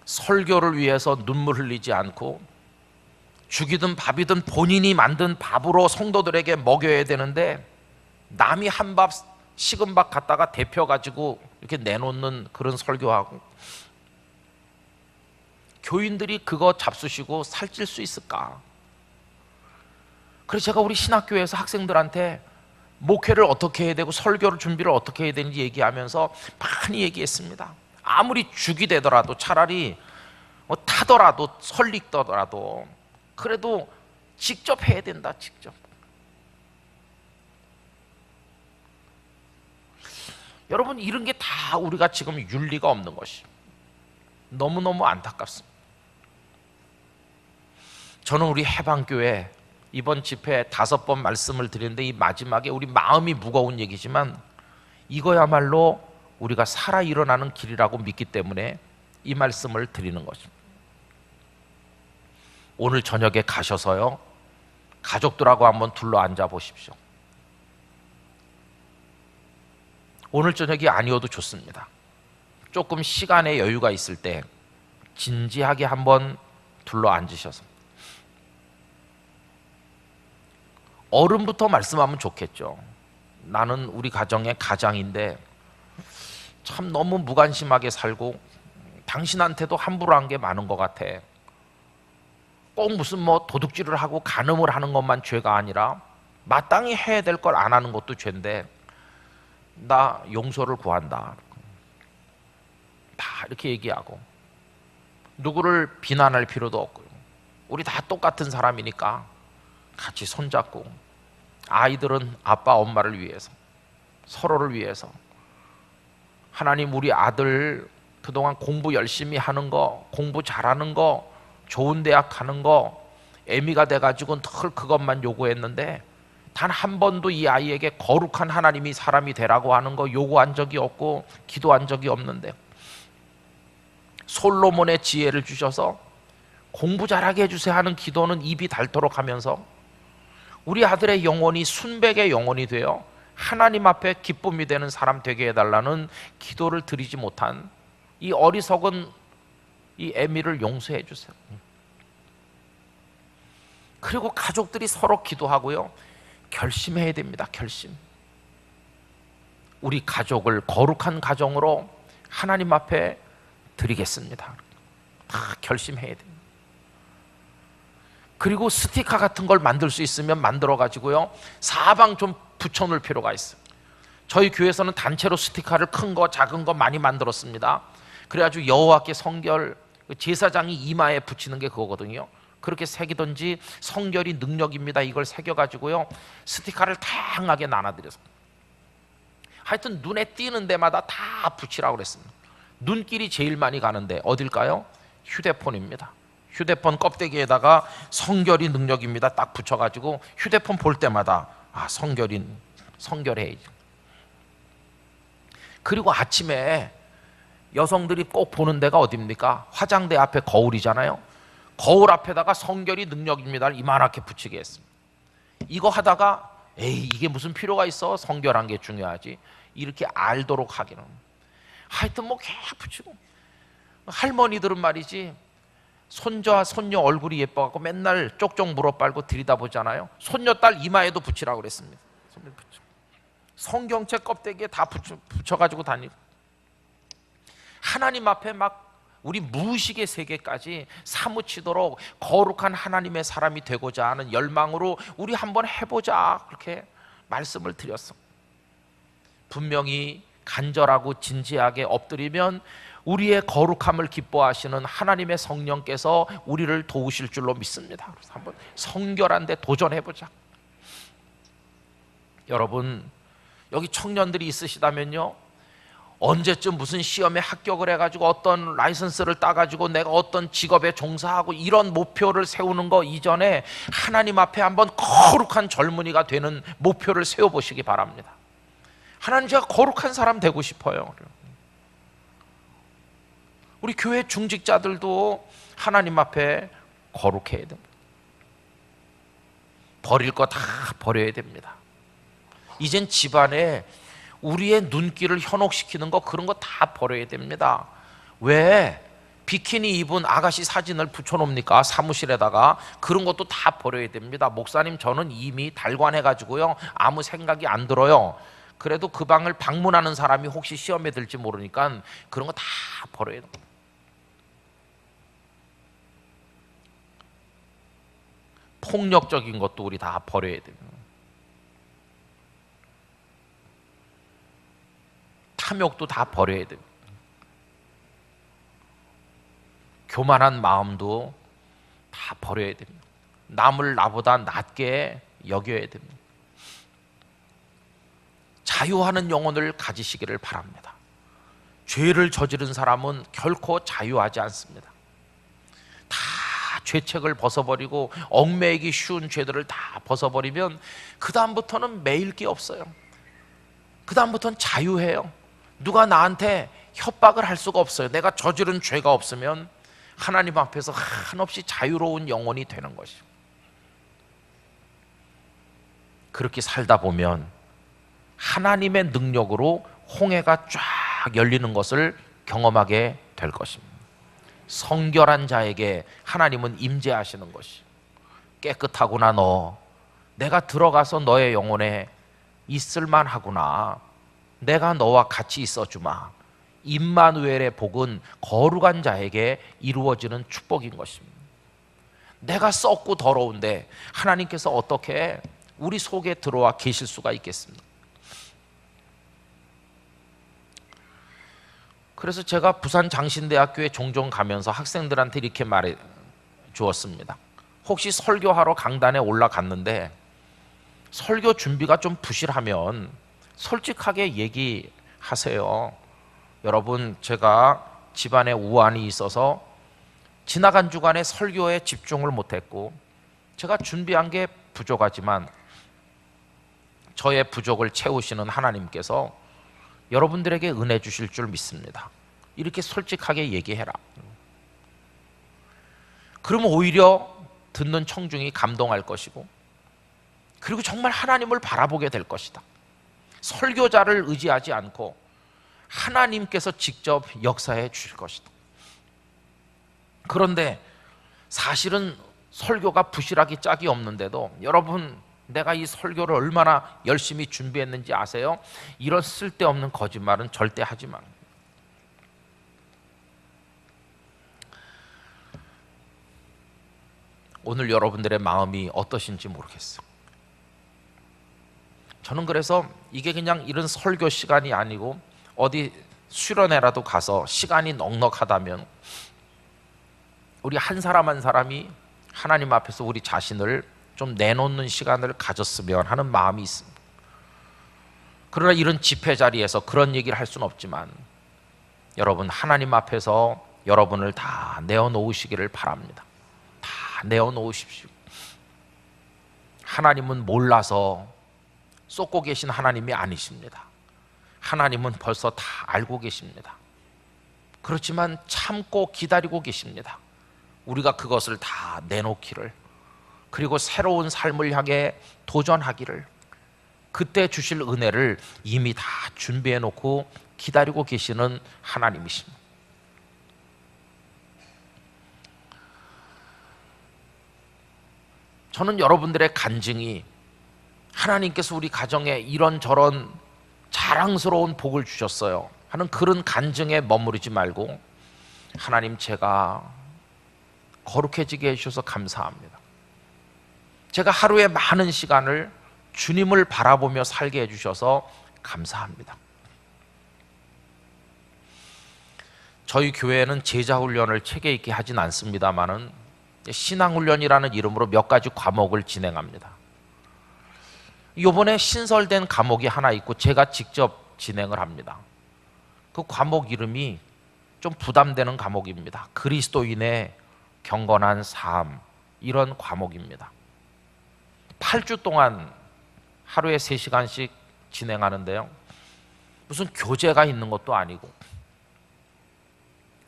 설교를 위해서 눈물 흘리지 않고 죽이든 밥이든 본인이 만든 밥으로 성도들에게 먹여야 되는데 남이 한 밥, 식은 밥 갖다가 데펴가지고 이렇게 내놓는 그런 설교하고, 교인들이 그거 잡수시고 살찔 수 있을까? 그래서 제가 우리 신학교에서 학생들한테 목회를 어떻게 해야 되고 설교를 준비를 어떻게 해야 되는지 얘기하면서 많이 얘기했습니다. 아무리 죽이 되더라도 차라리 뭐 타더라도 설익더라도 그래도 직접 해야 된다. 직접. 여러분, 이런 게 다 우리가 지금 윤리가 없는 것이 너무너무 안타깝습니다. 저는 우리 해방교회 이번 집회 5번 말씀을 드리는데 이 마지막에 우리 마음이 무거운 얘기지만 이거야말로 우리가 살아 일어나는 길이라고 믿기 때문에 이 말씀을 드리는 것입니다. 오늘 저녁에 가셔서요 가족들하고 한번 둘러 앉아 보십시오. 오늘 저녁이 아니어도 좋습니다. 조금 시간의 여유가 있을 때 진지하게 한번 둘러 앉으셔서 어른부터 말씀하면 좋겠죠. 나는 우리 가정의 가장인데 참 너무 무관심하게 살고 당신한테도 함부로 한 게 많은 것 같아. 꼭 무슨 뭐 도둑질을 하고 간음을 하는 것만 죄가 아니라 마땅히 해야 될 걸 안 하는 것도 죄인데 나 용서를 구한다. 다 이렇게 얘기하고 누구를 비난할 필요도 없고요. 우리 다 똑같은 사람이니까 같이 손잡고 아이들은 아빠 엄마를 위해서 서로를 위해서 하나님 우리 아들 그동안 공부 열심히 하는 거 공부 잘하는 거 좋은 대학 가는 거 애미가 돼가지고 늘 그것만 요구했는데 단 한 번도 이 아이에게 거룩한 하나님이 사람이 되라고 하는 거 요구한 적이 없고 기도한 적이 없는데 솔로몬의 지혜를 주셔서 공부 잘하게 해주세요 하는 기도는 입이 닳도록 하면서 우리 아들의 영혼이 순백의 영혼이 되어 하나님 앞에 기쁨이 되는 사람 되게 해달라는 기도를 드리지 못한 이 어리석은 이 애미를 용서해 주세요. 그리고 가족들이 서로 기도하고요. 결심해야 됩니다. 결심. 우리 가족을 거룩한 가정으로 하나님 앞에 드리겠습니다. 다 결심해야 됩니다. 그리고 스티커 같은 걸 만들 수 있으면 만들어 가지고요. 사방 좀 붙여 놓을 필요가 있어요. 저희 교회에서는 단체로 스티커를 큰 거 작은 거 많이 만들었습니다. 그래가지고 여호와께 성결 제사장이 이마에 붙이는 게 그거거든요. 그렇게 새기든지 성결이 능력입니다. 이걸 새겨가지고요. 스티커를 다양하게 나눠드려서 하여튼 눈에 띄는 데마다 다 붙이라고 그랬습니다. 눈길이 제일 많이 가는데 어딜까요? 휴대폰입니다. 휴대폰 껍데기에다가 성결이 능력입니다. 딱 붙여가지고 휴대폰 볼 때마다 성결해야지. 그리고 아침에 여성들이 꼭 보는 데가 어디입니까? 화장대 앞에 거울이잖아요. 거울 앞에다가 성결이 능력입니다를 이만하게 붙이게 했습니다. 이거 하다가 에이 이게 무슨 필요가 있어? 성결한 게 중요하지. 이렇게 알도록 하기는. 하여튼 뭐 계속 붙이고 할머니들은 말이지 손자와 손녀 얼굴이 예뻐갖고 맨날 쪽쪽 물어빨고 들여다보잖아요. 손녀딸 이마에도 붙이라고 그랬습니다. 성경책 껍데기에 다 붙여가지고 다니고 하나님 앞에 막 우리 무의식의 세계까지 사무치도록 거룩한 하나님의 사람이 되고자 하는 열망으로 우리 한번 해보자 그렇게 말씀을 드렸어. 분명히 간절하고 진지하게 엎드리면 우리의 거룩함을 기뻐하시는 하나님의 성령께서 우리를 도우실 줄로 믿습니다. 그래서 한번 성결한데 도전해보자. 여러분 여기 청년들이 있으시다면요, 언제쯤 무슨 시험에 합격을 해가지고 어떤 라이선스를 따가지고 내가 어떤 직업에 종사하고 이런 목표를 세우는 거 이전에 하나님 앞에 한번 거룩한 젊은이가 되는 목표를 세워보시기 바랍니다. 하나님 제가 거룩한 사람 되고 싶어요. 우리 교회 중직자들도 하나님 앞에 거룩해야 됩니다. 버릴 거 다 버려야 됩니다. 이젠 집안에 우리의 눈길을 현혹시키는 거 그런 거 다 버려야 됩니다. 왜 비키니 입은 아가씨 사진을 붙여놓습니까? 사무실에다가. 그런 것도 다 버려야 됩니다. 목사님 저는 이미 달관해가지고요 아무 생각이 안 들어요. 그래도 그 방을 방문하는 사람이 혹시 시험에 들지 모르니까 그런 거 다 버려야 됩니다. 폭력적인 것도 우리 다 버려야 됩니다. 탐욕도 다 버려야 됩니다. 교만한 마음도 다 버려야 됩니다. 남을 나보다 낮게 여겨야 됩니다. 자유하는 영혼을 가지시기를 바랍니다. 죄를 저지른 사람은 결코 자유하지 않습니다. 다 죄책을 벗어버리고 얽매이기 쉬운 죄들을 다 벗어버리면 그 다음부터는 매일 게 없어요. 그 다음부터는 자유해요. 누가 나한테 협박을 할 수가 없어요. 내가 저지른 죄가 없으면 하나님 앞에서 한없이 자유로운 영혼이 되는 것이죠. 그렇게 살다 보면 하나님의 능력으로 홍해가 쫙 열리는 것을 경험하게 될 것입니다. 성결한 자에게 하나님은 임재하시는 것이, 깨끗하구나 너, 내가 들어가서 너의 영혼에 있을만 하구나, 내가 너와 같이 있어주마. 임마누엘의 복은 거룩한 자에게 이루어지는 축복인 것입니다. 내가 썩고 더러운데 하나님께서 어떻게 우리 속에 들어와 계실 수가 있겠습니까? 그래서 제가 부산 장신대학교에 종종 가면서 학생들한테 이렇게 말해 주었습니다. 혹시 설교하러 강단에 올라갔는데 설교 준비가 좀 부실하면 솔직하게 얘기하세요. 여러분, 제가 집안에 우환이 있어서 지나간 주간에 설교에 집중을 못했고 제가 준비한 게 부족하지만 저의 부족을 채우시는 하나님께서 여러분들에게 은혜 주실 줄 믿습니다. 이렇게 솔직하게 얘기해라. 그러면 오히려 듣는 청중이 감동할 것이고, 그리고 정말 하나님을 바라보게 될 것이다. 설교자를 의지하지 않고 하나님께서 직접 역사해 주실 것이다. 그런데 사실은 설교가 부실하기 짝이 없는데도, 여러분, 내가 이 설교를 얼마나 열심히 준비했는지 아세요? 이런 쓸데없는 거짓말은 절대 하지 마. 오늘 여러분들의 마음이 어떠신지 모르겠어요. 저는 그래서 이게 그냥 이런 설교 시간이 아니고 어디 수련회라도 가서 시간이 넉넉하다면 우리 한 사람 한 사람이 하나님 앞에서 우리 자신을 좀 내놓는 시간을 가졌으면 하는 마음이 있습니다. 그러나 이런 집회 자리에서 그런 얘기를 할 수는 없지만 여러분, 하나님 앞에서 여러분을 다 내어놓으시기를 바랍니다. 다 내어놓으십시오. 하나님은 몰라서 쏟고 계신 하나님이 아니십니다. 하나님은 벌써 다 알고 계십니다. 그렇지만 참고 기다리고 계십니다. 우리가 그것을 다 내놓기를, 그리고 새로운 삶을 향해 도전하기를, 그때 주실 은혜를 이미 다 준비해 놓고 기다리고 계시는 하나님이십니다. 저는 여러분들의 간증이 하나님께서 우리 가정에 이런저런 자랑스러운 복을 주셨어요 하는 그런 간증에 머무르지 말고, 하나님, 제가 거룩해지게 해주셔서 감사합니다. 제가 하루에 많은 시간을 주님을 바라보며 살게 해주셔서 감사합니다. 저희 교회는 제자훈련을 체계 있게 하진 않습니다만은 신앙훈련이라는 이름으로 몇 가지 과목을 진행합니다. 이번에 신설된 과목이 하나 있고 제가 직접 진행을 합니다. 그 과목 이름이 좀 부담되는 과목입니다. 그리스도인의 경건한 삶, 이런 과목입니다. 8주 동안 하루에 3시간씩 진행하는데요, 무슨 교재가 있는 것도 아니고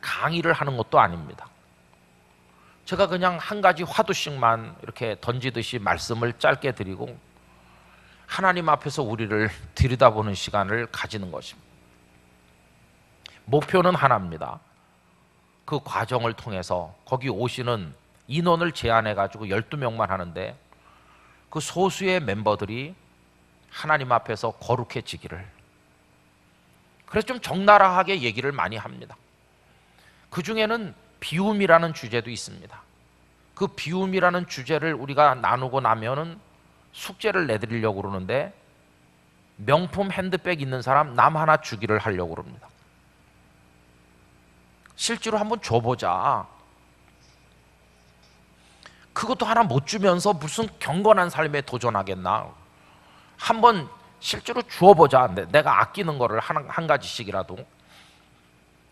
강의를 하는 것도 아닙니다. 제가 그냥 한 가지 화두씩만 이렇게 던지듯이 말씀을 짧게 드리고 하나님 앞에서 우리를 들여다보는 시간을 가지는 것입니다. 목표는 하나입니다. 그 과정을 통해서 거기 오시는 인원을 제한해 가지고 12명만 하는데 그 소수의 멤버들이 하나님 앞에서 거룩해지기를, 그래서 좀 적나라하게 얘기를 많이 합니다. 그 중에는 비움이라는 주제도 있습니다. 그 비움이라는 주제를 우리가 나누고 나면은 숙제를 내드리려고 그러는데, 명품 핸드백 있는 사람 남 하나 주기를 하려고 그럽니다. 실제로 한번 줘보자. 그것도 하나 못 주면서 무슨 경건한 삶에 도전하겠나. 한번 실제로 주어보자. 내가 아끼는 거를 한 가지씩이라도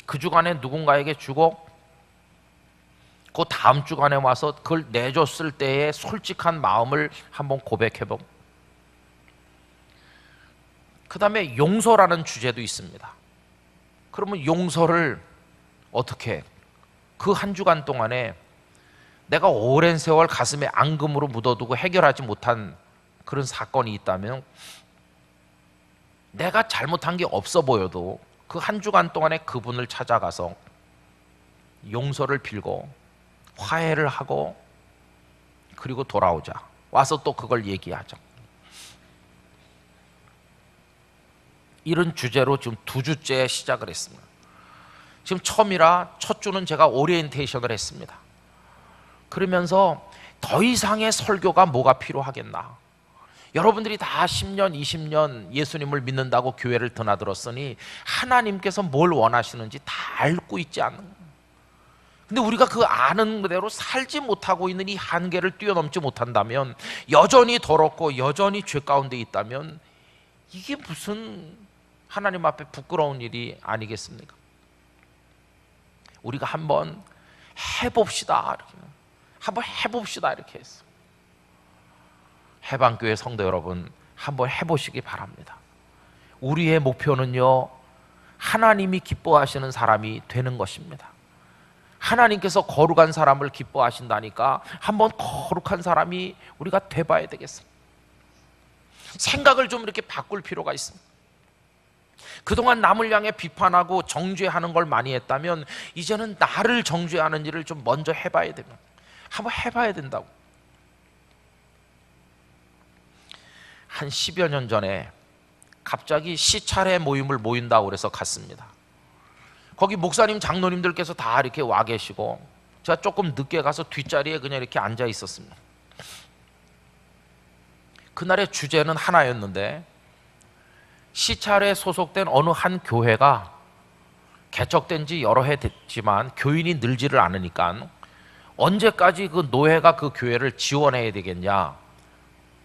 그 주간에 누군가에게 주고 그 다음 주간에 와서 그걸 내줬을 때의 솔직한 마음을 한번 고백해보고, 그 다음에 용서라는 주제도 있습니다. 그러면 용서를 어떻게, 그 한 주간 동안에 내가 오랜 세월 가슴에 앙금으로 묻어두고 해결하지 못한 그런 사건이 있다면, 내가 잘못한 게 없어 보여도 그 한 주간 동안에 그분을 찾아가서 용서를 빌고 화해를 하고 그리고 돌아오자. 와서 또 그걸 얘기하자. 이런 주제로 지금 2주째 시작을 했습니다. 지금 처음이라 첫 주는 제가 오리엔테이션을 했습니다. 그러면서 더 이상의 설교가 뭐가 필요하겠나. 여러분들이 다 10년, 20년 예수님을 믿는다고 교회를 드나들었으니 하나님께서 뭘 원하시는지 다 알고 있지 않는. 근데 우리가 그 아는 그대로 살지 못하고 있는 이 한계를 뛰어넘지 못한다면, 여전히 더럽고 여전히 죄 가운데 있다면 이게 무슨 하나님 앞에 부끄러운 일이 아니겠습니까? 우리가 한번 해봅시다. 한번 해봅시다 이렇게 했어. 해방교회 성도 여러분, 한번 해보시기 바랍니다. 우리의 목표는요, 하나님이 기뻐하시는 사람이 되는 것입니다. 하나님께서 거룩한 사람을 기뻐하신다니까 한번 거룩한 사람이 우리가 돼봐야 되겠습니다. 생각을 좀 이렇게 바꿀 필요가 있습니다. 그동안 남을 향해 비판하고 정죄하는 걸 많이 했다면 이제는 나를 정죄하는 일을 좀 먼저 해봐야 됩니다. 한번 해봐야 된다고. 한 10여 년 전에 갑자기 시찰회 모임을 모인다고 그래서 갔습니다. 거기 목사님, 장로님들께서 다 이렇게 와 계시고 제가 조금 늦게 가서 뒷자리에 그냥 이렇게 앉아 있었습니다. 그날의 주제는 하나였는데, 시찰에 소속된 어느 한 교회가 개척된 지 여러 해 됐지만 교인이 늘지를 않으니까 언제까지 그 노회가 그 교회를 지원해야 되겠냐,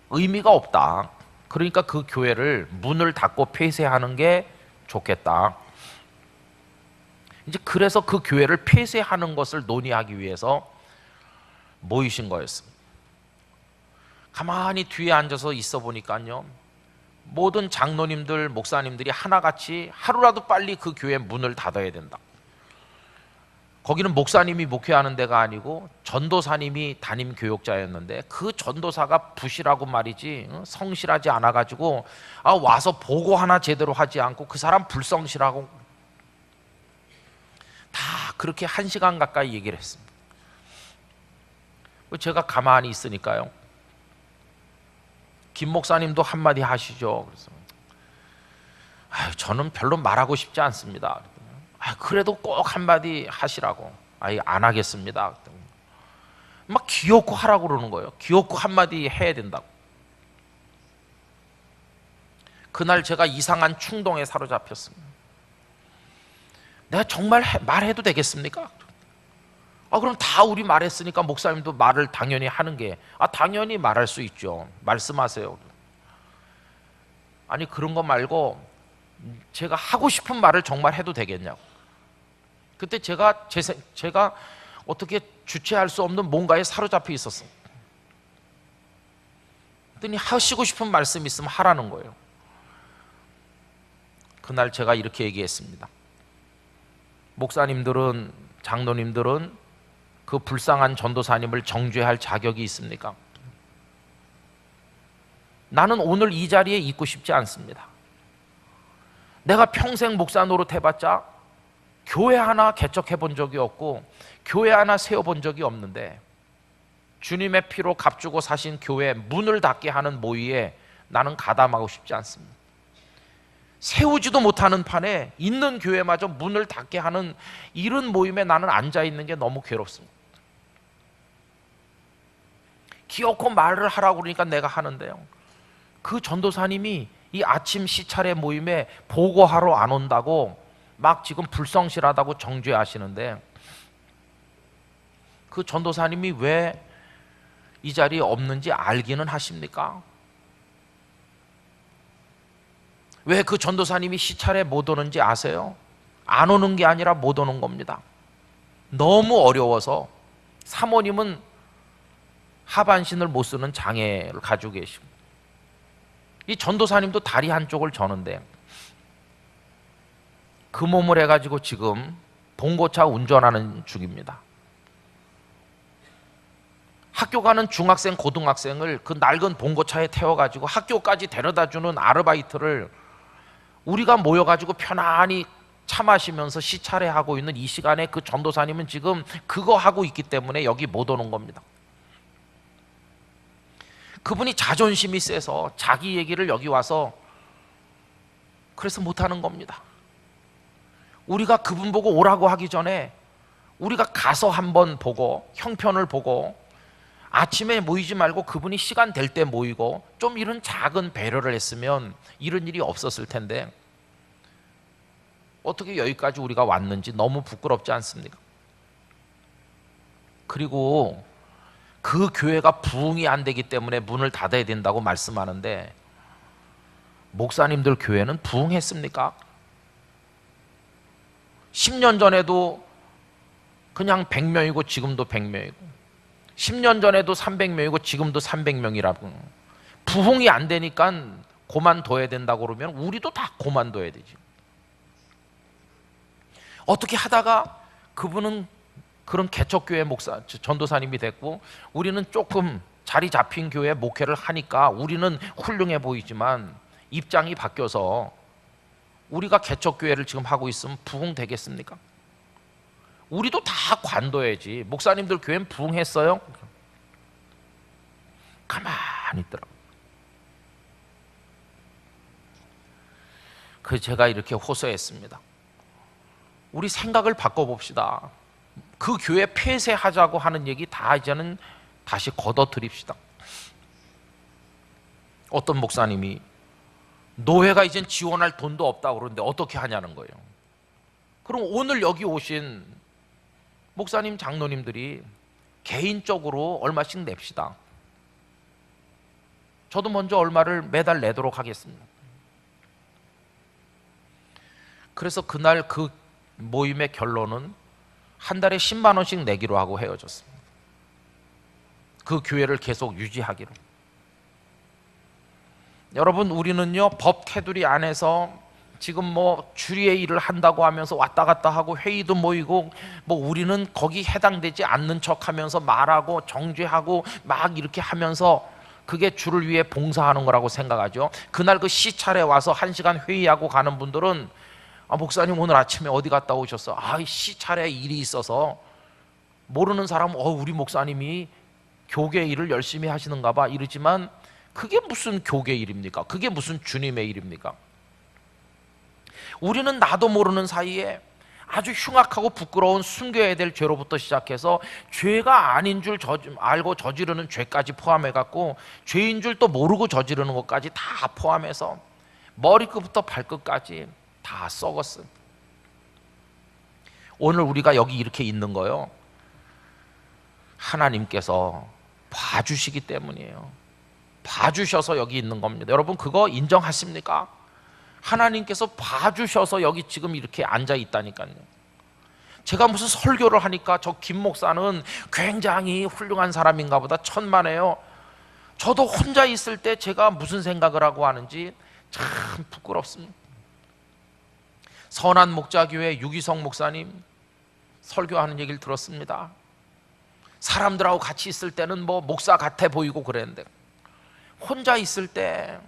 의미가 없다. 그러니까 그 교회를 문을 닫고 폐쇄하는 게 좋겠다. 이제 그래서 그 교회를 폐쇄하는 것을 논의하기 위해서 모이신 거였습니다. 가만히 뒤에 앉아서 있어 보니까요, 모든 장로님들, 목사님들이 하나같이 하루라도 빨리 그 교회 문을 닫아야 된다. 거기는 목사님이 목회하는 데가 아니고 전도사님이 담임 교역자였는데 그 전도사가 부실하고 말이지 성실하지 않아가지고 와서 보고 하나 제대로 하지 않고 그 사람 불성실하고 다 그렇게 1시간 가까이 얘기를 했습니다. 제가 가만히 있으니까요, 김 목사님도 한마디 하시죠. 그래서 저는 별로 말하고 싶지 않습니다. 그래도 꼭 한마디 하시라고. 안 하겠습니다. 막 기어코 하라고 그러는 거예요. 기어코 한마디 해야 된다고. 그날 제가 이상한 충동에 사로잡혔습니다. 내가 정말 말해도 되겠습니까? 그럼 다 우리 말했으니까 목사님도 말을 당연히 하는 게, 당연히 말할 수 있죠. 말씀하세요. 아니, 그런 거 말고 제가 하고 싶은 말을 정말 해도 되겠냐고. 그때 제가 어떻게 주체할 수 없는 뭔가에 사로잡혀 있었어요. 그랬더니 하시고 싶은 말씀이 있으면 하라는 거예요. 그날 제가 이렇게 얘기했습니다. 목사님들은, 장로님들은 그 불쌍한 전도사님을 정죄할 자격이 있습니까? 나는 오늘 이 자리에 있고 싶지 않습니다. 내가 평생 목사 노릇 해봤자 교회 하나 개척해 본 적이 없고 교회 하나 세워본 적이 없는데, 주님의 피로 값주고 사신 교회 문을 닫게 하는 모의에 나는 가담하고 싶지 않습니다. 세우지도 못하는 판에 있는 교회마저 문을 닫게 하는 이런 모임에 나는 앉아있는 게 너무 괴롭습니다. 기어코 말을 하라고 그러니까 내가 하는데요, 그 전도사님이 이 아침 시찰회 모임에 보고하러 안 온다고 막 지금 불성실하다고 정죄하시는데, 그 전도사님이 왜 이 자리에 없는지 알기는 하십니까? 왜 그 전도사님이 시찰에 못 오는지 아세요? 안 오는 게 아니라 못 오는 겁니다. 너무 어려워서. 사모님은 하반신을 못 쓰는 장애를 가지고 계시고, 이 전도사님도 다리 한쪽을 저는데 그 몸을 해가지고 지금 봉고차 운전하는 중입니다. 학교 가는 중학생, 고등학생을 그 낡은 봉고차에 태워가지고 학교까지 데려다주는 아르바이트를 우리가 모여가지고 편안히 차 마시면서 시차례하고 있는 이 시간에 그 전도사님은 지금 그거 하고 있기 때문에 여기 못 오는 겁니다. 그분이 자존심이 세서 자기 얘기를 여기 와서 그래서 못하는 겁니다. 우리가 그분 보고 오라고 하기 전에 우리가 가서 한번 보고 형편을 보고 아침에 모이지 말고 그분이 시간 될 때 모이고 좀 이런 작은 배려를 했으면 이런 일이 없었을 텐데 어떻게 여기까지 우리가 왔는지 너무 부끄럽지 않습니까? 그리고 그 교회가 부흥이 안 되기 때문에 문을 닫아야 된다고 말씀하는데 목사님들 교회는 부흥했습니까? 10년 전에도 그냥 100명이고 지금도 100명이고 10년 전에도 300명이고 지금도 300명이라고 부흥이 안 되니까 그만둬야 된다고 그러면 우리도 다 그만둬야 되지. 어떻게 하다가 그분은 그런 개척교회 목사, 전도사님이 됐고 우리는 조금 자리 잡힌 교회 목회를 하니까 우리는 훌륭해 보이지만 입장이 바뀌어서 우리가 개척교회를 지금 하고 있으면 부흥되겠습니까? 우리도 다 관둬야지. 목사님들 교회는 부흥했어요? 가만히 있더라고요. 그래서 제가 이렇게 호소했습니다. 우리 생각을 바꿔봅시다. 그 교회 폐쇄하자고 하는 얘기 다 이제는 다시 걷어들입시다. 어떤 목사님이 노회가 이젠 지원할 돈도 없다고 그러는데 어떻게 하냐는 거예요. 그럼 오늘 여기 오신 목사님 장로님들이 개인적으로 얼마씩 냅시다. 저도 먼저 얼마를 매달 내도록 하겠습니다. 그래서 그날 그 모임의 결론은 한 달에 10만 원씩 내기로 하고 헤어졌습니다. 그 교회를 계속 유지하기로. 여러분, 우리는요 법 테두리 안에서 지금 뭐 주리의 일을 한다고 하면서 왔다 갔다 하고 회의도 모이고 뭐 우리는 거기 해당되지 않는 척하면서 말하고 정죄하고 막 이렇게 하면서 그게 주를 위해 봉사하는 거라고 생각하죠. 그날 그 시찰에 와서 1시간 회의하고 가는 분들은 목사님 오늘 아침에 어디 갔다 오셨어? 시찰에 일이 있어서. 모르는 사람은 우리 목사님이 교계 일을 열심히 하시는가 봐 이러지만 그게 무슨 교계 일입니까? 그게 무슨 주님의 일입니까? 우리는 나도 모르는 사이에 아주 흉악하고 부끄러운 숨겨야 될 죄로부터 시작해서 죄가 아닌 줄 알고 저지르는 죄까지 포함해갖고 죄인 줄 또 모르고 저지르는 것까지 다 포함해서 머리끝부터 발끝까지 다 썩었어요. 오늘 우리가 여기 이렇게 있는 거요, 하나님께서 봐주시기 때문이에요. 봐주셔서 여기 있는 겁니다. 여러분 그거 인정하십니까? 하나님께서 봐주셔서 여기 지금 이렇게 앉아 있다니까요. 제가 무슨 설교를 하니까 저 김 목사는 굉장히 훌륭한 사람인가 보다 천만에요. 저도 혼자 있을 때 제가 무슨 생각을 하고 하는지 참 부끄럽습니다. 선한 목자교회 유기성 목사님 설교하는 얘기를 들었습니다. 사람들하고 같이 있을 때는 뭐 목사 같아 보이고 그랬는데 혼자 있을 때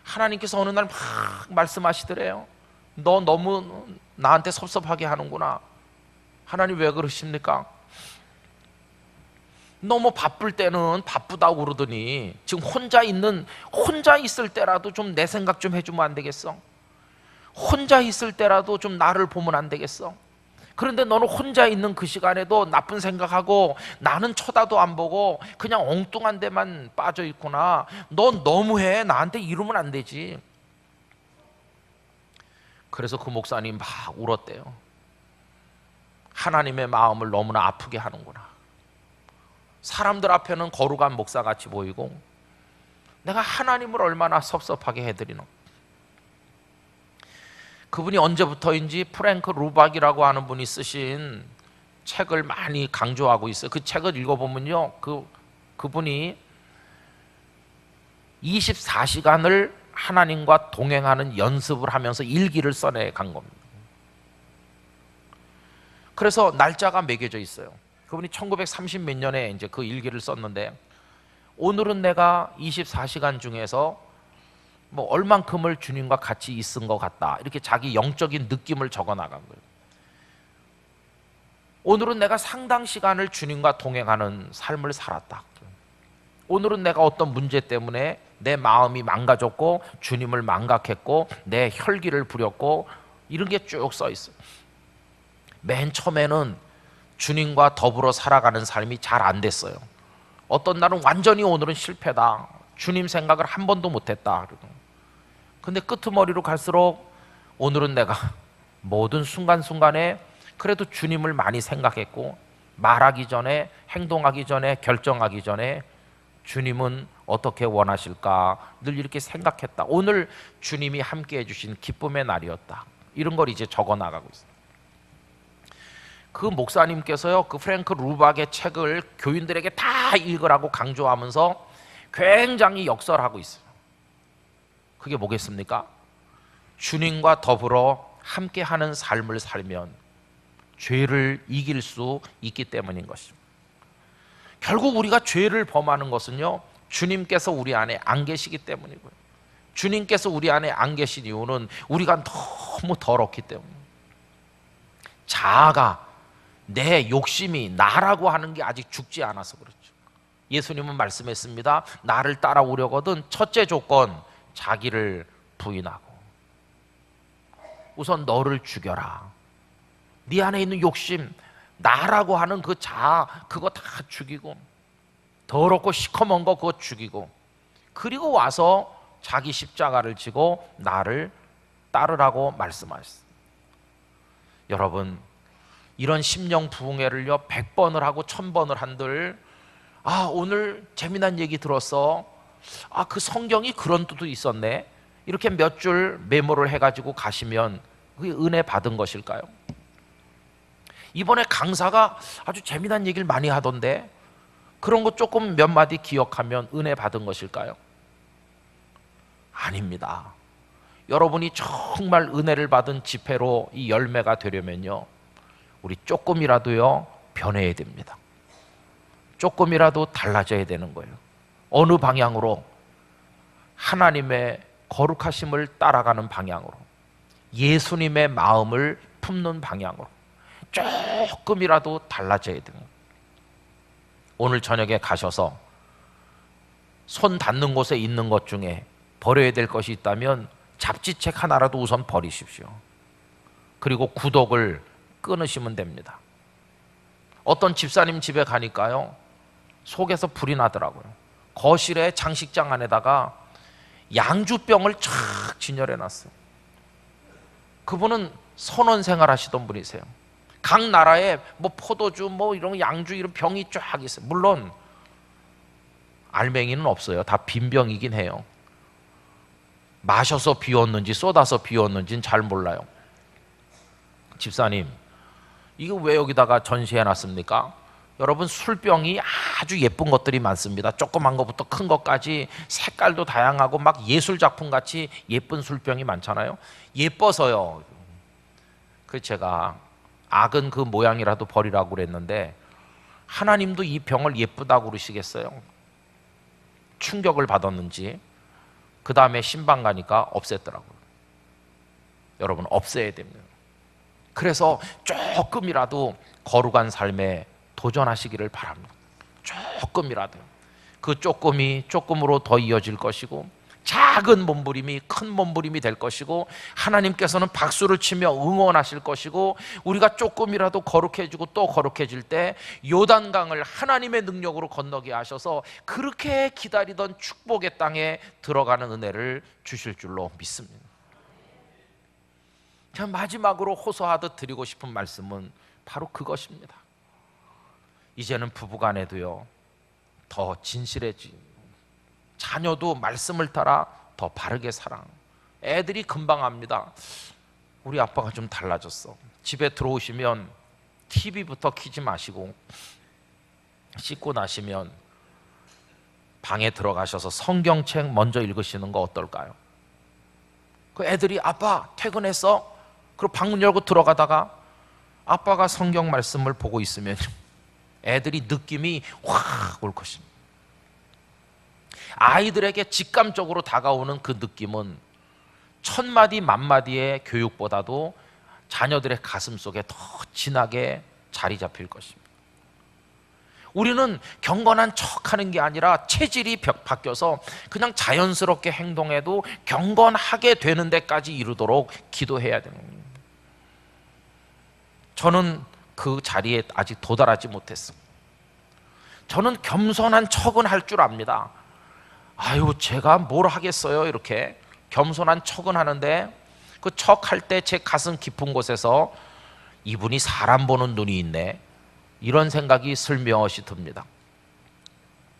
하나님께서 어느 날 막 말씀하시더래요. 너 너무 나한테 섭섭하게 하는구나. 하나님 왜 그러십니까? 너무 바쁠 때는 바쁘다고 그러더니 지금 혼자 있을 때라도 좀 내 생각 좀 해주면 안 되겠어? 혼자 있을 때라도 좀 나를 보면 안 되겠어? 그런데 너는 혼자 있는 그 시간에도 나쁜 생각하고 나는 쳐다도 안 보고 그냥 엉뚱한 데만 빠져 있구나. 넌 너무해. 나한테 이러면 안 되지. 그래서 그 목사님 막 울었대요. 하나님의 마음을 너무나 아프게 하는구나. 사람들 앞에는 거룩한 목사같이 보이고 내가 하나님을 얼마나 섭섭하게 해드리노. 그분이 언제부터인지 프랭크 루박이라고 하는 분이 쓰신 책을 많이 강조하고 있어요. 그 책을 읽어보면요, 그분이 24시간을 하나님과 동행하는 연습을 하면서 일기를 써내 간 겁니다. 그래서 날짜가 매겨져 있어요. 그분이 1930 몇 년에 이제 그 일기를 썼는데 오늘은 내가 24시간 중에서 뭐 얼만큼을 주님과 같이 있은 것 같다, 이렇게 자기 영적인 느낌을 적어 나간 거예요. 오늘은 내가 상당 시간을 주님과 동행하는 삶을 살았다. 오늘은 내가 어떤 문제 때문에 내 마음이 망가졌고 주님을 망각했고 내 혈기를 부렸고, 이런 게 쭉 써 있어요. 맨 처음에는 주님과 더불어 살아가는 삶이 잘 안 됐어요. 어떤 날은 완전히 오늘은 실패다, 주님 생각을 한 번도 못했다. 근데 끄트머리로 갈수록 오늘은 내가 모든 순간순간에 그래도 주님을 많이 생각했고, 말하기 전에, 행동하기 전에, 결정하기 전에 주님은 어떻게 원하실까 늘 이렇게 생각했다. 오늘 주님이 함께 해주신 기쁨의 날이었다. 이런 걸 이제 적어 나가고 있어요. 그 목사님께서요, 그 프랭크 루박의 책을 교인들에게 다 읽으라고 강조하면서 굉장히 역설하고 있어요. 그게 뭐겠습니까? 주님과 더불어 함께하는 삶을 살면 죄를 이길 수 있기 때문인 것입니다. 결국 우리가 죄를 범하는 것은요, 주님께서 우리 안에 안 계시기 때문이고요. 주님께서 우리 안에 안 계신 이유는 우리가 너무 더럽기 때문입니다. 자아가, 내 욕심이 나라고 하는 게 아직 죽지 않아서 그렇죠. 예수님은 말씀했습니다. 나를 따라오려거든 첫째 조건, 자기를 부인하고 우선 너를 죽여라. 네 안에 있는 욕심, 나라고 하는 그 자아, 그거 다 죽이고, 더럽고 시커먼 거 그거 죽이고, 그리고 와서 자기 십자가를 지고 나를 따르라고 말씀하셨습니다. 여러분, 이런 심령 부흥회를요 100번을 하고 1000번을 한들, 오늘 재미난 얘기 들었어, 그 성경이 그런 뜻도 있었네, 이렇게 몇 줄 메모를 해가지고 가시면 그게 은혜 받은 것일까요? 이번에 강사가 아주 재미난 얘기를 많이 하던데 그런 거 조금 몇 마디 기억하면 은혜 받은 것일까요? 아닙니다. 여러분이 정말 은혜를 받은 지폐로 이 열매가 되려면요, 우리 조금이라도요 변해야 됩니다. 조금이라도 달라져야 되는 거예요. 어느 방향으로? 하나님의 거룩하심을 따라가는 방향으로, 예수님의 마음을 품는 방향으로 조금이라도 달라져야 됩니다. 오늘 저녁에 가셔서 손 닿는 곳에 있는 것 중에 버려야 될 것이 있다면 잡지책 하나라도 우선 버리십시오. 그리고 구독을 끊으시면 됩니다. 어떤 집사님 집에 가니까요, 속에서 불이 나더라고요. 거실에 장식장 안에다가 양주병을 촥 진열해 놨어요. 그분은 선원생활 하시던 분이세요. 각 나라에 뭐 포도주, 뭐 이런 양주, 이런 병이 쫙 있어요. 물론 알맹이는 없어요. 다 빈병이긴 해요. 마셔서 비웠는지 쏟아서 비웠는지는 잘 몰라요. 집사님, 이거 왜 여기다가 전시해 놨습니까? 여러분, 술병이 아주 예쁜 것들이 많습니다. 조그만 것부터 큰 것까지 색깔도 다양하고 막 예술작품 같이 예쁜 술병이 많잖아요. 예뻐서요. 그래서 제가 악은 그 모양이라도 버리라고 그랬는데, 하나님도 이 병을 예쁘다고 그러시겠어요? 충격을 받았는지 그 다음에 신방 가니까 없앴더라고요. 여러분, 없애야 됩니다. 그래서 조금이라도 거룩한 삶에 도전하시기를 바랍니다. 조금이라도. 그 조금이 조금으로 더 이어질 것이고, 작은 몸부림이 큰 몸부림이 될 것이고, 하나님께서는 박수를 치며 응원하실 것이고, 우리가 조금이라도 거룩해지고 또 거룩해질 때 요단강을 하나님의 능력으로 건너게 하셔서 그렇게 기다리던 축복의 땅에 들어가는 은혜를 주실 줄로 믿습니다. 자, 마지막으로 호소하듯 드리고 싶은 말씀은 바로 그것입니다. 이제는 부부간에도요 더 진실해지, 자녀도 말씀을 따라 더 바르게 사랑. 애들이 금방 압니다. 우리 아빠가 좀 달라졌어. 집에 들어오시면 TV부터 켜지 마시고 씻고 나시면 방에 들어가셔서 성경책 먼저 읽으시는 거 어떨까요? 그 애들이 아빠 퇴근했어? 그리고 방문 열고 들어가다가 아빠가 성경 말씀을 보고 있으면 애들이 느낌이 확 올 것입니다. 아이들에게 직감적으로 다가오는 그 느낌은 천마디 만마디의 교육보다도 자녀들의 가슴 속에 더 진하게 자리 잡힐 것입니다. 우리는 경건한 척하는 게 아니라 체질이 바뀌어서 그냥 자연스럽게 행동해도 경건하게 되는 데까지 이르도록 기도해야 되는 겁니다. 저는 그 자리에 아직 도달하지 못했습니다. 저는 겸손한 척은 할 줄 압니다. 아유, 제가 뭘 하겠어요. 이렇게 겸손한 척은 하는데 그 척할 때 제 가슴 깊은 곳에서 이분이 사람 보는 눈이 있네, 이런 생각이 슬며시 듭니다.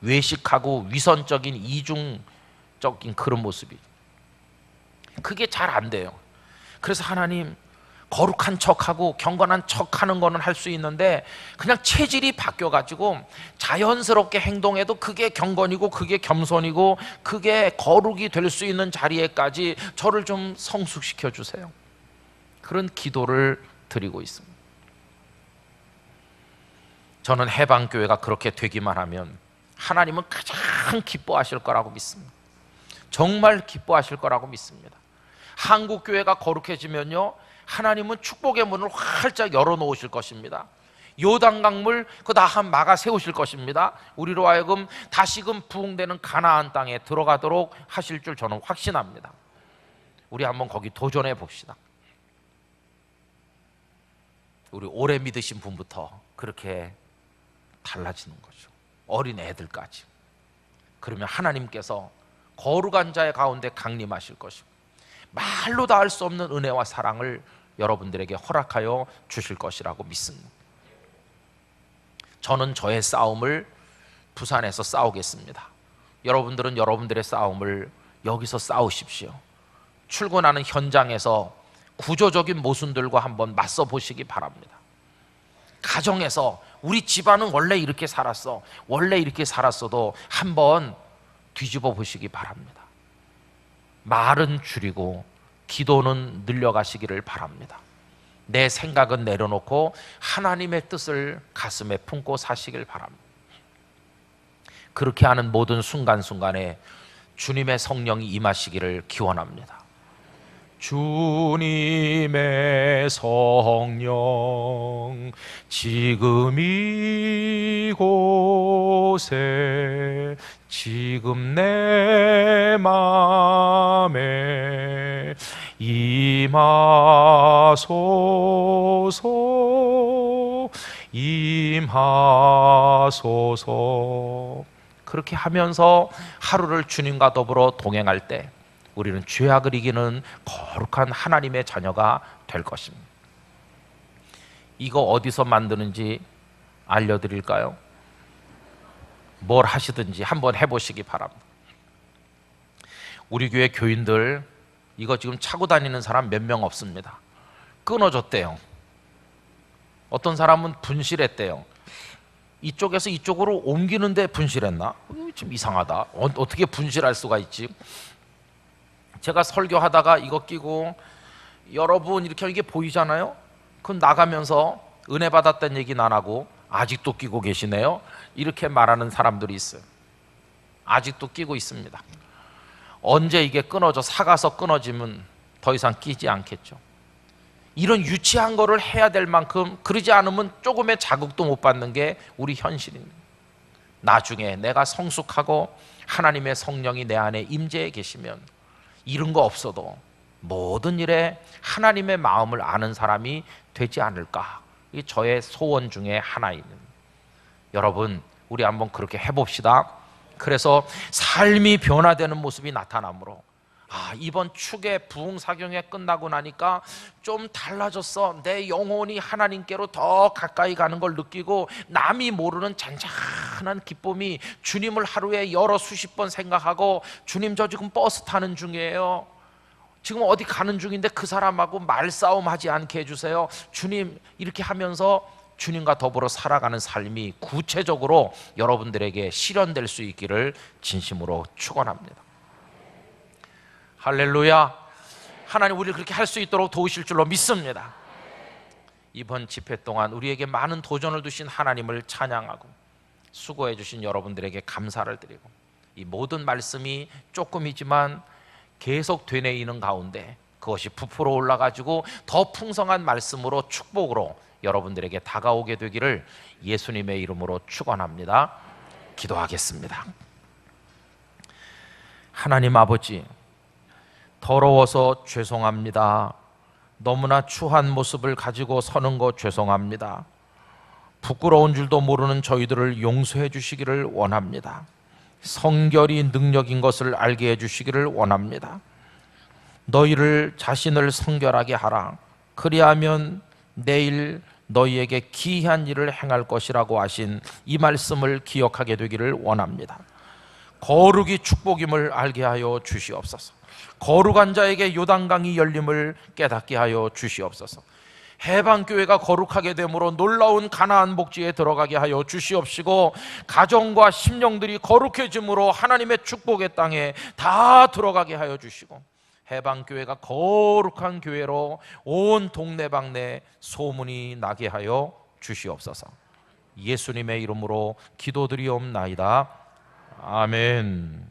외식하고 위선적인 이중적인 그런 모습이, 그게 잘 안 돼요. 그래서 하나님, 거룩한 척하고 경건한 척하는 거는 할 수 있는데 그냥 체질이 바뀌어가지고 자연스럽게 행동해도 그게 경건이고 그게 겸손이고 그게 거룩이 될 수 있는 자리에까지 저를 좀 성숙시켜 주세요. 그런 기도를 드리고 있습니다. 저는 해방교회가 그렇게 되기만 하면 하나님은 가장 기뻐하실 거라고 믿습니다. 정말 기뻐하실 거라고 믿습니다. 한국교회가 거룩해지면요, 하나님은 축복의 문을 활짝 열어놓으실 것입니다. 요단강물 그 다 막아 세우실 것입니다. 우리로 하여금 다시금 부흥되는 가나안 땅에 들어가도록 하실 줄 저는 확신합니다. 우리 한번 거기 도전해 봅시다. 우리 오래 믿으신 분부터 그렇게 달라지는 거죠. 어린 애들까지. 그러면 하나님께서 거룩한 자의 가운데 강림하실 것이고 말로 다 할 수 없는 은혜와 사랑을 여러분들에게 허락하여 주실 것이라고 믿습니다. 저는 저의 싸움을 부산에서 싸우겠습니다. 여러분들은 여러분들의 싸움을 여기서 싸우십시오. 출근하는 현장에서 구조적인 모순들과 한번 맞서 보시기 바랍니다. 가정에서 우리 집안은 원래 이렇게 살았어, 원래 이렇게 살았어도 한번 뒤집어 보시기 바랍니다. 말은 줄이고 기도는 늘려가시기를 바랍니다. 내 생각은 내려놓고 하나님의 뜻을 가슴에 품고 사시길 바랍니다. 그렇게 하는 모든 순간순간에 주님의 성령이 임하시기를 기원합니다. 주님의 성령 지금 이곳에 지금 내 맘에 임하소서. 그렇게 하면서 하루를 주님과 더불어 동행할 때 우리는 죄악을 이기는 거룩한 하나님의 자녀가 될 것입니다. 이거 어디서 만드는지 알려드릴까요? 뭘 하시든지 한번 해보시기 바랍니다. 우리 교회 교인들 이거 지금 차고 다니는 사람 몇 명 없습니다. 끊어졌대요. 어떤 사람은 분실했대요. 이쪽에서 이쪽으로 옮기는데 분실했나? 좀 이상하다. 어떻게 분실할 수가 있지? 제가 설교하다가 이거 끼고 여러분 이렇게 이게 보이잖아요? 그건 나가면서 은혜 받았다는 얘기는 안 하고 아직도 끼고 계시네요? 이렇게 말하는 사람들이 있어요. 아직도 끼고 있습니다. 언제 이게 끊어져 사가서 끊어지면 더 이상 끼지 않겠죠. 이런 유치한 거를 해야 될 만큼 그러지 않으면 조금의 자극도 못 받는 게 우리 현실입니다. 나중에 내가 성숙하고 하나님의 성령이 내 안에 임재해 계시면 이런 거 없어도 모든 일에 하나님의 마음을 아는 사람이 되지 않을까, 이게 저의 소원 중에 하나입니다. 여러분 우리 한번 그렇게 해봅시다. 그래서 삶이 변화되는 모습이 나타나므로 이번 축의 부흥사경회 끝나고 나니까 좀 달라졌어, 내 영혼이 하나님께로 더 가까이 가는 걸 느끼고 남이 모르는 잔잔한 기쁨이, 주님을 하루에 여러 수십 번 생각하고 주님 저 지금 버스 타는 중이에요, 지금 어디 가는 중인데 그 사람하고 말싸움 하지 않게 해주세요, 주님, 이렇게 하면서 주님과 더불어 살아가는 삶이 구체적으로 여러분들에게 실현될 수 있기를 진심으로 축원합니다. 할렐루야. 하나님 우리를 그렇게 할 수 있도록 도우실 줄로 믿습니다. 이번 집회 동안 우리에게 많은 도전을 두신 하나님을 찬양하고 수고해 주신 여러분들에게 감사를 드리고 이 모든 말씀이 조금이지만 계속 되뇌이는 가운데 그것이 부풀어 올라가지고 더 풍성한 말씀으로 축복으로 여러분들에게 다가오게 되기를 예수님의 이름으로 축원합니다. 기도하겠습니다. 하나님 아버지, 더러워서 죄송합니다. 너무나 추한 모습을 가지고 서는 것 죄송합니다. 부끄러운 줄도 모르는 저희들을 용서해 주시기를 원합니다. 성결이 능력인 것을 알게 해 주시기를 원합니다. 너희를 자신을 성결하게 하라. 그리하면 내일 너희에게 기이한 일을 행할 것이라고 하신 이 말씀을 기억하게 되기를 원합니다. 거룩이 축복임을 알게 하여 주시옵소서. 거룩한 자에게 요단강이 열림을 깨닫게 하여 주시옵소서. 해방교회가 거룩하게 되므로 놀라운 가나안 복지에 들어가게 하여 주시옵시고, 가정과 심령들이 거룩해짐으로 하나님의 축복의 땅에 다 들어가게 하여 주시고, 해방교회가 거룩한 교회로 온 동네방네 소문이 나게 하여 주시옵소서. 예수님의 이름으로 기도드리옵나이다. 아멘.